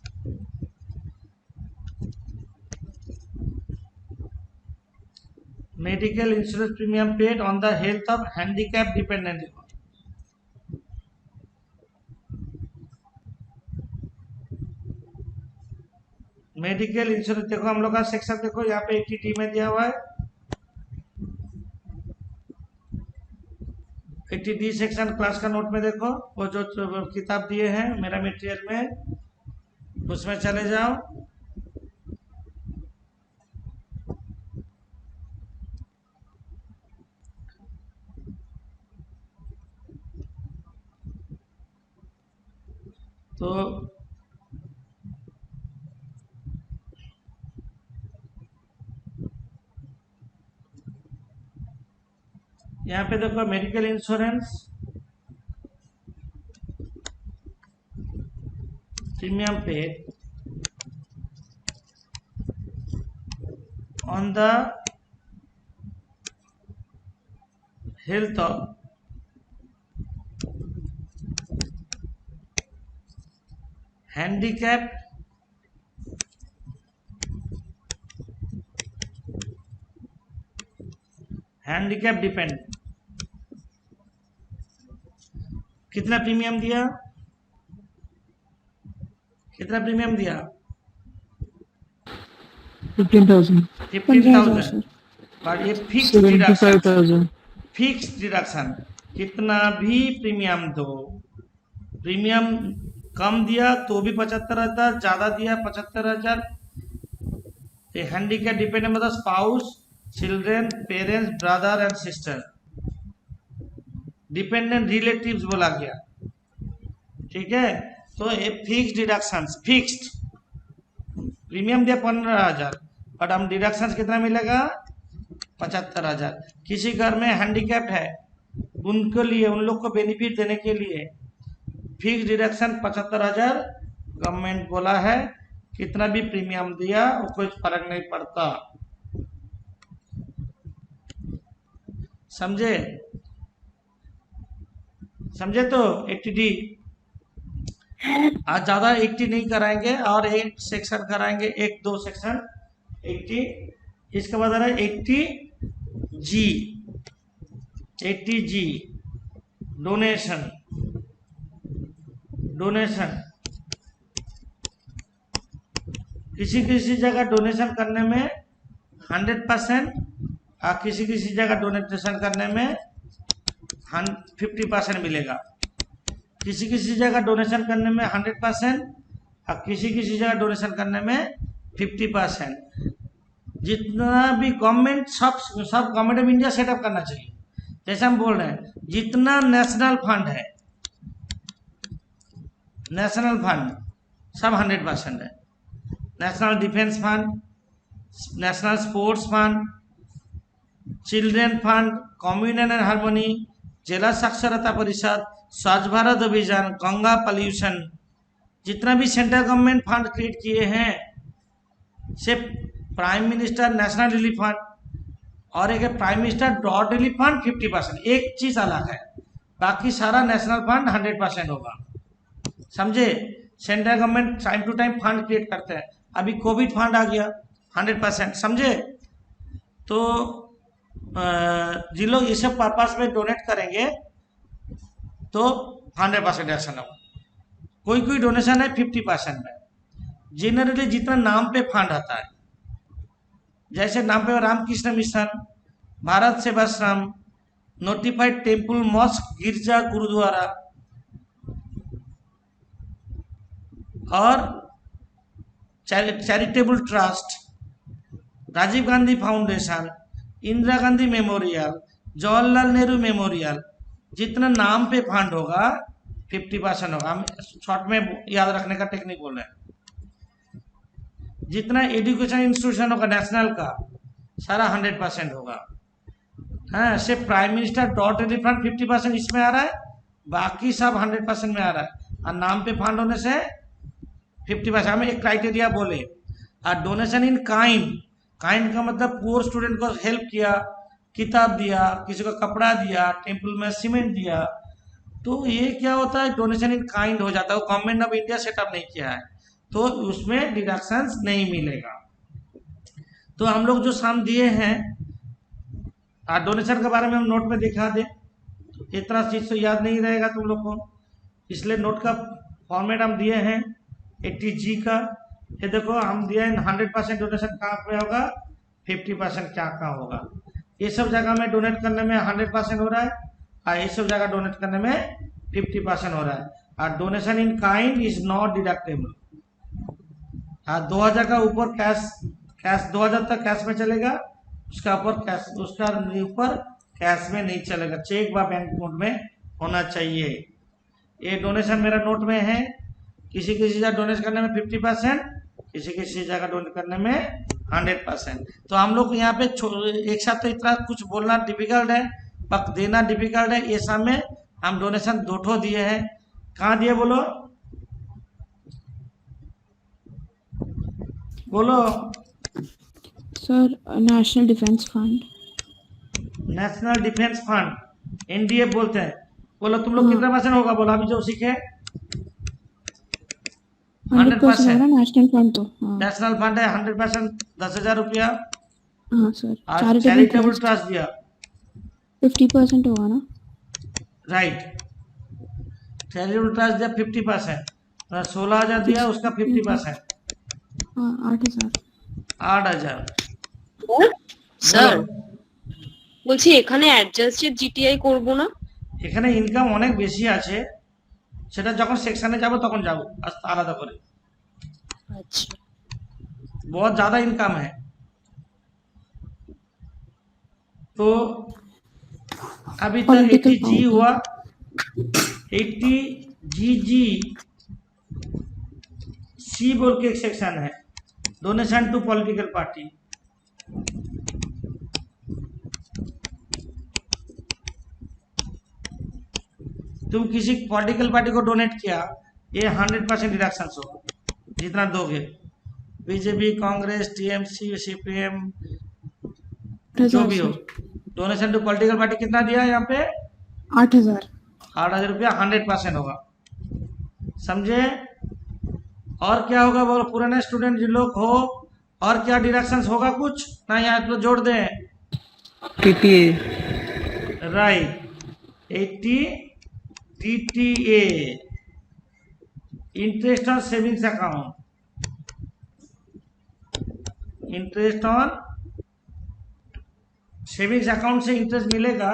premium paid on the health of handicapped dependent. Medical insurance देखो हम लोग का सेक्शन देखो यहाँ पे 80D में दिया हुआ है। 80D सेक्शन क्लास का नोट में देखो, वो जो किताब दिए हैं मेरा मटेरियल में, उसमें चले जाओ। तो यहाँ पे देखो medical insurance premium paid on the health of handicapped dependent. कितना प्रीमियम दिया? कितना प्रीमियम दिया? 15,000 15,000। और ये फिक्स डिडक्शन, 75,000 फिक्स डिडक्शन। कितना भी प्रीमियम दो, प्रीमियम कम दिया तो भी 75,000, ज्यादा दिया 75,000। हैंडीकैप डिपेंडेंट मतलब spouse, children, parents, brother and sister, dependent relatives बोला गया, ठीक है। तो ये फिक्स डिडक्शन, फिक्स्ड प्रीमियम दिया 15,000 और हम डिडक्शन कितना मिलेगा? 75,000। किसी घर में हैंडीकैप है, उनके लिए, उन लोग को बेनिफिट देने के लिए फिक्स डिडक्शन 75,000 गवर्नमेंट बोला है। कितना भी प्रीमियम दिया वो कोई फर्क नहीं पड़ता, समझे? समझे? तो 80D आज ज्यादा 80 नहीं कराएंगे और एक सेक्शन कराएंगे, एक दो सेक्शन 80। इसके बाद आ रहा है 80G, 80G डोनेशन। डोनेशन किसी किसी जगह डोनेशन करने में 100% और किसी किसी जगह डोनेशन करने में 50% मिलेगा। किसी किसी जगह डोनेशन करने में 100% और किसी किसी जगह डोनेशन करने में 50%। जितना भी गवर्नमेंट, सब गवर्नमेंट ऑफ इंडिया सेटअप करना चाहिए। जैसे हम बोल रहे हैं, जितना नेशनल फंड है, नेशनल फंड सब 100% है। National defence fund, national sports fund, children fund, communion and harmony, जिला साक्षरता परिषद, स्वच्छ भारत अभियान, गंगा पॉल्यूशन, जितना भी सेंट्रल गवर्नमेंट फंड क्रिएट किए हैं, सिर्फ prime minister national relief fund और एक prime minister dot relief fund 50%। एक चीज अलग है, बाकी सारा नेशनल फंड 100% होगा, समझे? Central government time to time fund create करते हैं। अभी कोविड फंड आ गया 100%, समझे? तो जिन लोग ये सब पर्पस में डोनेट करेंगे तो 100% एक्शन होगा। कोई कोई डोनेशन है 50% में। जनरली जितना नाम पे फंड आता है, जैसे नाम पे Ramakrishna mission, Bharat Sevashram, notified temple, mosque, गिरजा, गुरुद्वारा और charitable trust, Rajiv Gandhi foundation, Indira Gandhi memorial, Jawaharlal Nehru memorial, जितना नाम पे फंड होगा 50% होगा। हम शॉर्ट में याद रखने का टेक्निक बोल रहे हैं। जितना एजुकेशन इंस्टीट्यूशन होगा नेशनल का, सारा 100% होगा। हाँ, सिर्फ prime minister dot relief fund 50% इसमें आ रहा है, बाकी सब 100% में आ रहा है। और नाम पे फंड होने से 50%। हमें एक क्राइटेरिया बोले, और डोनेशन इन काइंड, काइंड का मतलब पुअर स्टूडेंट को हेल्प किया, किताब दिया, किसी को कपड़ा दिया, टेम्पल में सीमेंट दिया, तो ये क्या होता है? डोनेशन इन काइंड हो जाता है। गवर्नमेंट ऑफ इंडिया सेटअप नहीं किया है तो उसमें डिडक्शंस नहीं मिलेगा। तो हम लोग जो सम दिए हैं, डोनेशन के बारे में हम नोट में दिखा दें, इतना चीज तो याद नहीं रहेगा तुम लोग को, इसलिए नोट का फॉर्मेट हम दिए हैं 80G का। ये देखो हम दिए हैं 100% डोनेशन कहाँ पे होगा, 50% क्या कहाँ होगा। ये सब जगह में डोनेट करने में 100% हो रहा है और ये सब जगह डोनेट करने में 50% हो रहा है। और donation in kind is not deductible. 2000 का ऊपर कैश 2000 तक कैश में चलेगा, उसका ऊपर कैश में नहीं चलेगा, चेक व बैंक नोट में होना चाहिए। ये डोनेशन मेरा नोट में है। किसी किसी जगह डोनेट करने में 50%, किसी किसी जगह डोनेट करने में 100%। तो हम लोग यहाँ पे एक साथ तो इतना कुछ बोलना डिफिकल्ट है, पक देना डिफिकल्ट है, ये सब में हम डोनेशन 2 ठो दिए हैं। कहाँ दिए बोलो बोलो। Sir national defence fund. National defence fund NDF बोलते हैं। बोलो तुम लोग कितना % होगा, बोलो अभी जो सीखे 100% होगा नेशनल फंड तो। हाँ नेशनल फंड है 100%, 10,000 रुपया। हाँ सर। और चैरिटेबल ट्रस्ट दिया 50% होगा ना। राइट, चैरिटेबल ट्रस्ट दिया 50%, 16,000 दिया उसका 50%, हाँ 8,000। 8,000। স্যার বলছি এখানে অ্যাডজাস্টেড জিটিআই করব না? এখানে ইনকাম অনেক বেশি আছে, সেটা যখন সেকশনে যাব তখন যাব আলাদা করে। আচ্ছা बहुत ज्यादा इनकम है। तो अभी तक Political 80G हुआ, 80GG सी बोल के एक सेक्शन है, डोनेशन टू पॉलिटिकल पार्टी। तुम किसी पॉलिटिकल पार्टी को डोनेट किया, ये 100% डिडक्शन होगा जितना दोगे। बीजेपी, कांग्रेस, टीएमसी, सीपीएम, जो भी हो, डोनेशन टू पॉलिटिकल पार्टी कितना दिया यहाँ पे 8,000। 8,000 रुपया 100% होगा, समझे। और क्या होगा बोलो, पुराने स्टूडेंट जो लोग हो, और क्या डिडक्शंस होगा कुछ ना, यहाँ तो जोड़ दें। TTA right, 80 TTA interest on savings account, interest on savings account से इंटरेस्ट मिलेगा,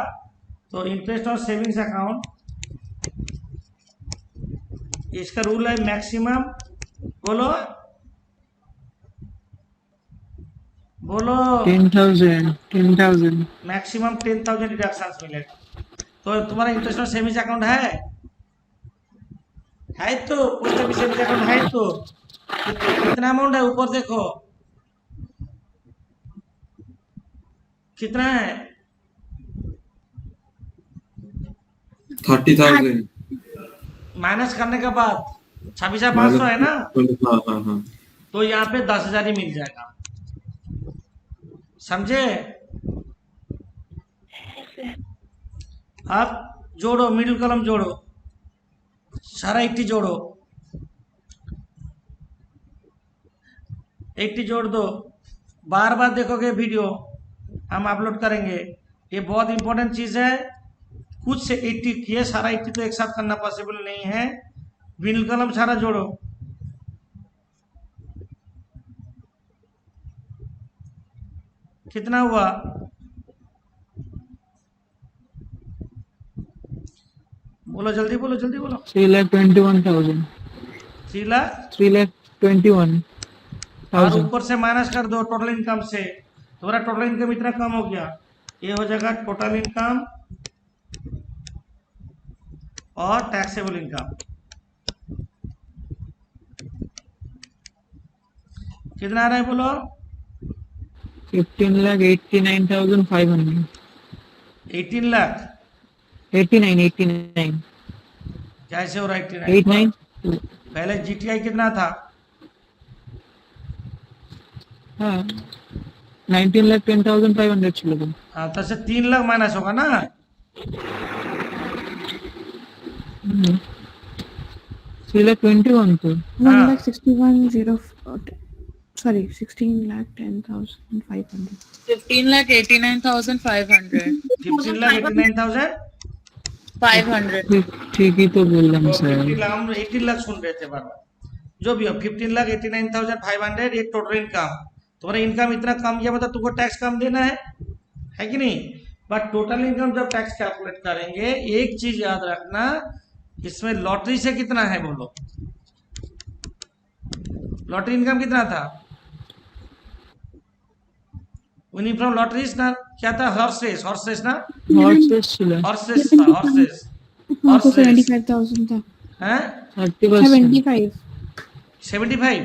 तो इंटरेस्ट ऑन सेविंग्स अकाउंट, इसका रूल है मैक्सिमम, बोलो बोलो 10,000 मैक्सिमम 10,000 डिडक्शंस मिलेगा। तो तुम्हारा इंटरेस्ट ऑन सेविंग्स अकाउंट है तो पोस्ट ऑफिस सेविंग्स अकाउंट है तो कितना अमाउंट है, ऊपर देखो कितना है, 30,000 माइनस करने के बाद 26,500 है ना, हाँ। तो यहाँ पे 10,000 ही मिल जाएगा, समझे। आप जोड़ो, मिडिल कॉलम जोड़ो, सारा 80 जोड़ो, 80 जोड़ दो। बार बार देखोगे वीडियो हम अपलोड करेंगे, ये बहुत इंपॉर्टेंट चीज है। कुछ से 80 किए, सारा 80 तो एक साथ करना पॉसिबल नहीं है, मिडिल कॉलम सारा जोड़ो। कितना हुआ, बोलो जल्दी बोलो, जल्दी बोलो। 3,21,000 3,21,000 और 3,21,000 ऊपर से माइनस कर दो टोटल इनकम से, तुम्हारा टोटल इनकम इतना कम हो गया, ये हो जाएगा टोटल इनकम और टैक्सेबल इनकम। कितना आ रहा है बोलो, 15,89,500 18 लाख 89 कैसे हो रहा है 89 पहले जीटीआई कितना था, हाँ 19,10,500 ছিল তো। हाँ तो से 3 लाख माइनस होगा ना, 3,21,000 तो 1,61,000 sorry 16,10,500 15,89,500 15,89,500 ठीक ही तो बोल रहा हूँ सर। 18 लाख सुन रहे थे बार बार, जो भी हो 15,89,500 ये टोटल इनकम। तुम्हारा इनकम इतना कम किया मतलब तुमको टैक्स कम देना है कि नहीं। बट टोटल इनकम जब टैक्स कैलकुलेट करेंगे, एक चीज याद रखना, इसमें लॉटरी से कितना है बोलो, लॉटरी इनकम कितना था, विनिंग फ्रॉम लॉटरीज ना, क्या था, हॉर्स रेस ना, हॉर्सेस ছিল हॉर्स रेस था, हॉर्स रेस, हाँ तो 75,000 था। हैं 30% 75 75,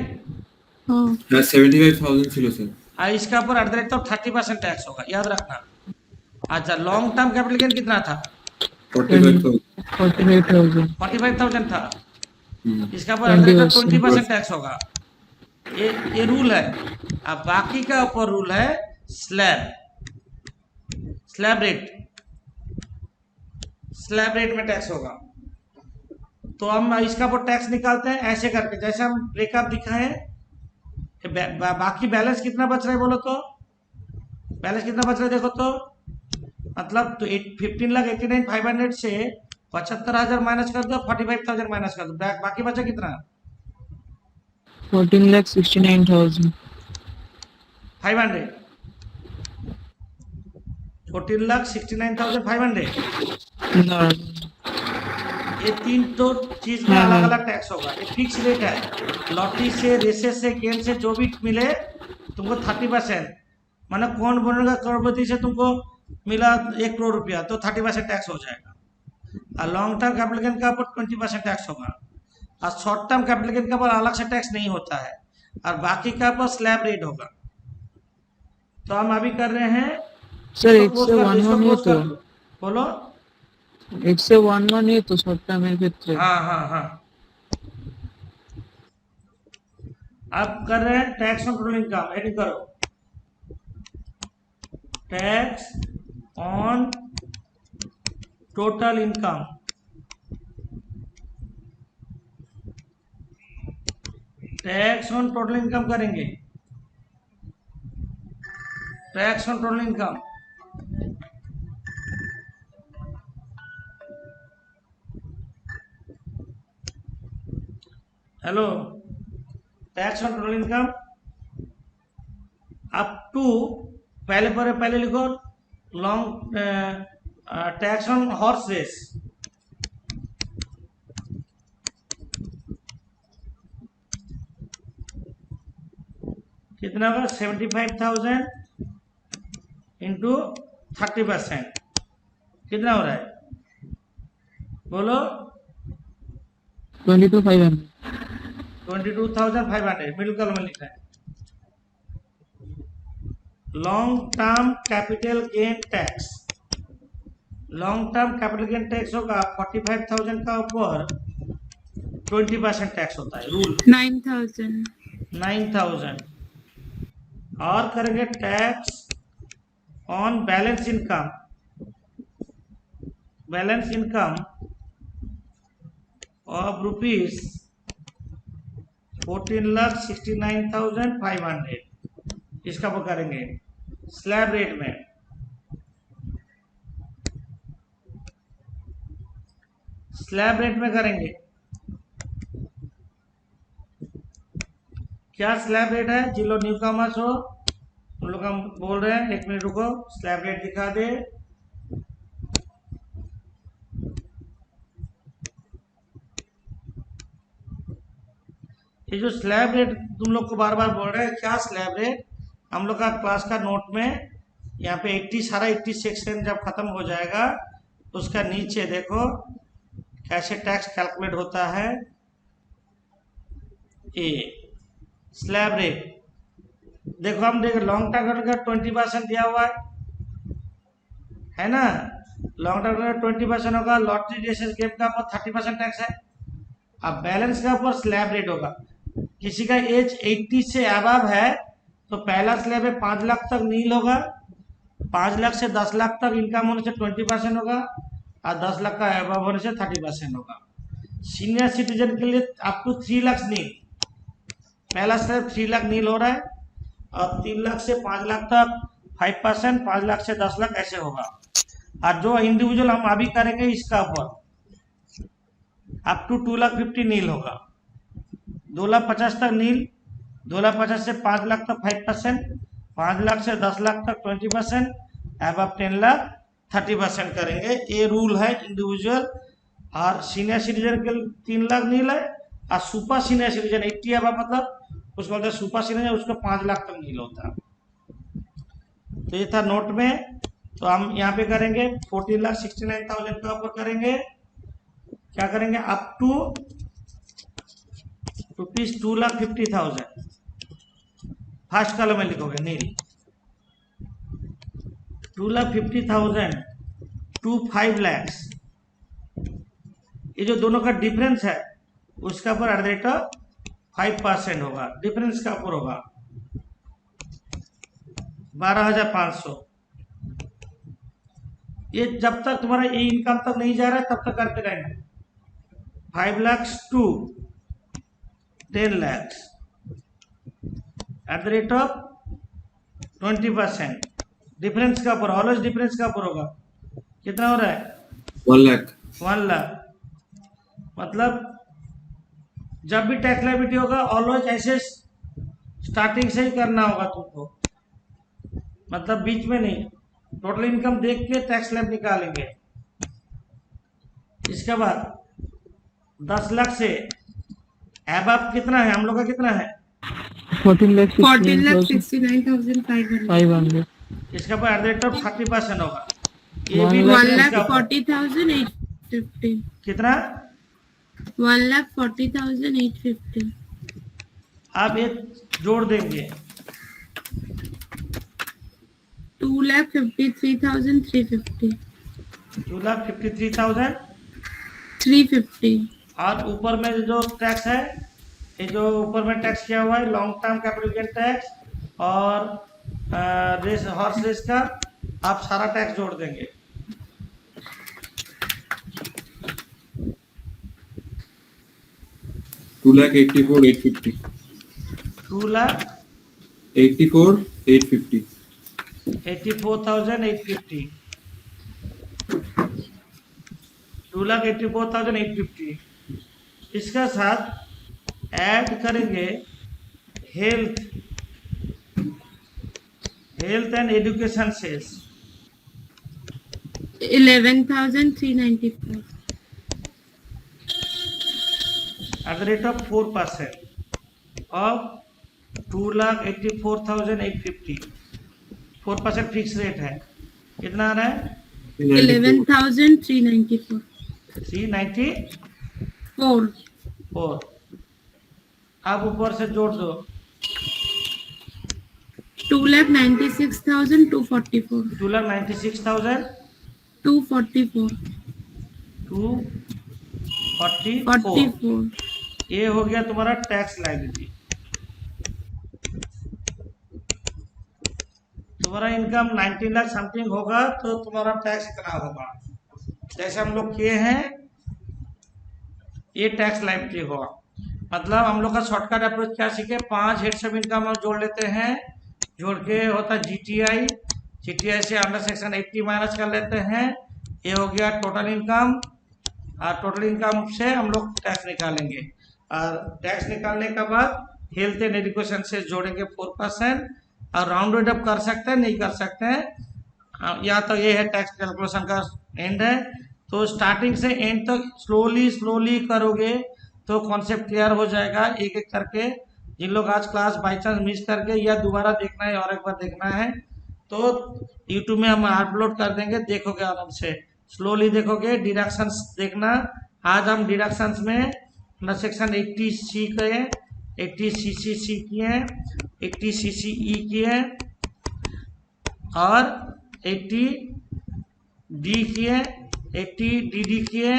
हाँ 75,000 ছিল স্যার। और इसका ऊपर @ 30% टैक्स होगा, याद रखना। अच्छा, लॉन्ग टर्म कैपिटल गेन कितना था? 48,000। 45,000 था। इसका पर 20%। 20% टैक्स होगा। ये रूल है। अब बाकी का ऊपर रूल है स्लैब रेट में टैक्स होगा। तो हम इसका ऊपर टैक्स निकालते हैं ऐसे करके, जैसे हम ब्रेकअप दिखाए। बाकी बैलेंस कितना बच रहा है बोलो तो? बैलेंस कितना बच रहा है देखो तो। मतलब तो 15,89,500 से 75,000 माइनस कर दो, 45,000 माइनस कर दो, बाकी बचा कितना? 14,69,000। 500। 14,69,500। ना, ये तीन तो चीज में हाँ, अलग हाँ। अलग टैक्स होगा। ये फिक्स रेट है। लॉटरी से, रेसेस से, गेम से जो भी मिले तुमको 30%। माना कौन बनेगा करोड़पति से तुमको मिला 1 करोड़ रुपया तो 30% टैक्स हो जाएगा। और लॉन्ग टर्म कैपिटल गेन का ऊपर 20% टैक्स होगा। और शॉर्ट टर्म कैपिटल गेन का ऊपर अलग से टैक्स नहीं होता है। और बाकी का ऊपर स्लैब रेट होगा। तो हम अभी कर रहे हैं। सर इसको 8 close से कर दो, 1 इसको 1 close कर दो। बोलो। 8 से 1 1 ये तो शॉर्ट टर्म এর ক্ষেত্রে। हाँ। अब कर रहे हैं tax on total income. Heading करो, tax on total income. Tax on total income करेंगे। Tax on total income. Hello, tax on total income up to, पहले लिखो long tax on horse race. कितना होगा? 75,000 इंटू 30%। कितना हो रहा है बोलो? 22,500। 22,500 मिडिल कॉलम में लिखा है। Long term capital gain tax. Long term capital gain tax होगा 45,000 का ऊपर 20% टैक्स होता है। रूल 9,000. 9,000। और करेंगे tax on balance income. Balance income of rupees 14,69,500। इसका वो करेंगे स्लैब रेट में। स्लैब रेट में करेंगे। क्या स्लैब रेट है? जिन लोग न्यू कॉमर्स हो उन लोग हम बोल रहे हैं, 1 मिनट रुको, स्लैब रेट दिखा दे। ये जो स्लैब रेट तुम लोग को बार बार बोल रहे हैं, क्या स्लैब रेट? हम लोग का क्लास का नोट में यहाँ पे 80 सारा 80 सेक्शन जब खत्म हो जाएगा उसका नीचे देखो कैसे टैक्स कैलकुलेट होता है। ए स्लैब रेट देखो, हम देख लॉन्ग टर्म का 20% दिया हुआ है ना। लॉन्ग टर्म का 20% होगा। लॉटरी रेसेस गेम का ऊपर 30% टैक्स है। अब बैलेंस का ऊपर स्लैब रेट होगा। किसी का एज 80 से अबव है तो पहला स्लैब है 5 लाख तक नील होगा। 5 लाख से 10 लाख तक इनकम होने से 20% होगा और 10 लाख का अबव होने से 30% होगा। सीनियर सिटीजन के लिए अप टू 3 लाख नील। पहला स्लैब 3 लाख नील हो रहा है और 3 लाख से 5 लाख तक 5%, 5 लाख से 10 लाख ऐसे होगा। और जो इंडिविजुअल हम अभी करेंगे इसका ऊपर अप टू 2,50,000 नील होगा। 2,50,000 तक नील, 2,50,000 से 5 लाख तक 5%, 5 लाख से 10 लाख तक 20%, अब 10 लाख 30% करेंगे। ये रूल है इंडिविजुअल। और सीनियर सिटीजन के 3 लाख नील है और सुपर सीनियर सिटीजन 80 अब मतलब उसको बोलते हैं सुपर सीनियर, उसको 5 लाख तक नील होता है। तो ये था नोट में। तो हम यहाँ पे करेंगे 14,69,000 का ऊपर करेंगे। क्या करेंगे? Up to rupees 2,50,000 first column में लिखोगे नील। 2,50,000 टू 5 lakhs, ये जो दोनों का डिफरेंस है उसका पर एट द रेट ऑफ 5% होगा, डिफरेंस का ऊपर होगा 12,500। ये जब तक तुम्हारा ये इनकम तक नहीं जा रहा है तब तक करते रहेंगे। 5 lakhs to 10 lakhs at the rate of 20%, difference का ऊपर, ऑलवेज डिफरेंस का ऊपर होगा। कितना हो रहा है? 1 लाख। 1 लाख। मतलब जब भी टैक्स लायबिलिटी होगा ऑलवेज ऐसे स्टार्टिंग से ही करना होगा तुमको, मतलब बीच में नहीं, टोटल इनकम देख के टैक्स स्लैब निकालेंगे। इसके बाद 10 लाख से अब कितना है हम लोग का, कितना है? 14,69,500. इसका पर एट द रेट ऑफ 30% होगा। ये भी 1,40,850. कितना? 1,40,850. आप ये जोड़ देंगे 2,53,350. 2,53,000 350. और ऊपर में जो टैक्स है, ये जो ऊपर में टैक्स किया हुआ है long term capital gain tax और रेस हॉर्स रेस का, आप सारा टैक्स जोड़ देंगे। टू लाख 84,850। 2,84,850 84,850। 2,84,850। इसका साथ ऐड करेंगे health and education cess 11,394. at the rate of 4% of 2,84,850। 4% fix rate है। कितना आ रहा है? 11,394. 394। अब ऊपर से जोड़ दो 2,96,244. 2,96,244। 44. ये हो गया तुम्हारा टैक्स लायबिलिटी। तुम्हारा इनकम 19 लाख समथिंग होगा तो तुम्हारा टैक्स इतना होगा। जैसे हम लोग किए हैं ये टैक्स लायबिलिटी होगा। मतलब हम लोग का शॉर्टकट अप्रोच क्या सीखे, 5 हेड्स ऑफ इनकम हम जोड़ लेते हैं, जोड़ के होता है जीटीआई से अंडर सेक्शन 80 माइनस कर लेते हैं। ये हो गया टोटल इनकम, और टोटल इनकम से हम लोग टैक्स निकालेंगे, और टैक्स निकालने के बाद हेल्थ एंड एजुकेशन से जोड़ेंगे 4%, और राउंड रेट अप कर सकते हैं, नहीं कर सकते हैं, या तो ये है टैक्स कैलकुलेशन का एंड है। तो स्टार्टिंग से एंड तक स्लोली करोगे तो कॉन्सेप्ट क्लियर हो जाएगा एक एक करके। जिन लोग आज क्लास बाई चांस मिस करके या दोबारा देखना है और एक बार देखना है तो यूट्यूब में हम अपलोड कर देंगे, देखोगे आराम से, स्लोली देखोगे। डिडक्शंस देखना, आज हम डिडक्शंस में सेक्शन 80C किए, 80CC किए, 80CCE किए और 80D किए, 80DD किए,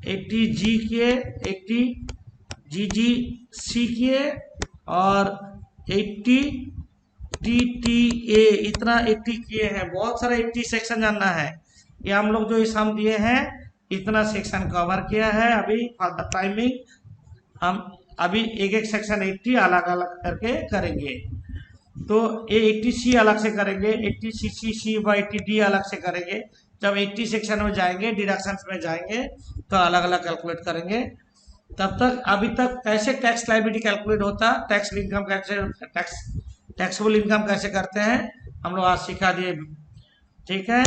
80G किए, 80GGC किए और 80TTA, इतना 80 किए हैं। बहुत सारा 80 सेक्शन जानना है। ये हम लोग जो इस हम दिए हैं इतना सेक्शन कवर किया है। अभी फॉर द टाइमिंग हम अभी एक एक सेक्शन 80 अलग अलग करके करेंगे। तो ये 80C अलग से करेंगे, 80CC व 80D अलग से करेंगे। जब 80 सेक्शन में जाएंगे, डिडक्शंस में जाएंगे तो अलग अलग कैलकुलेट करेंगे। तब तक अभी तक कैसे टैक्स लायबिलिटी कैलकुलेट होता, टैक्स इनकम कैसे, टैक्सेबल इनकम कैसे करते हैं हम लोग आज सिखा दिए। ठीक है।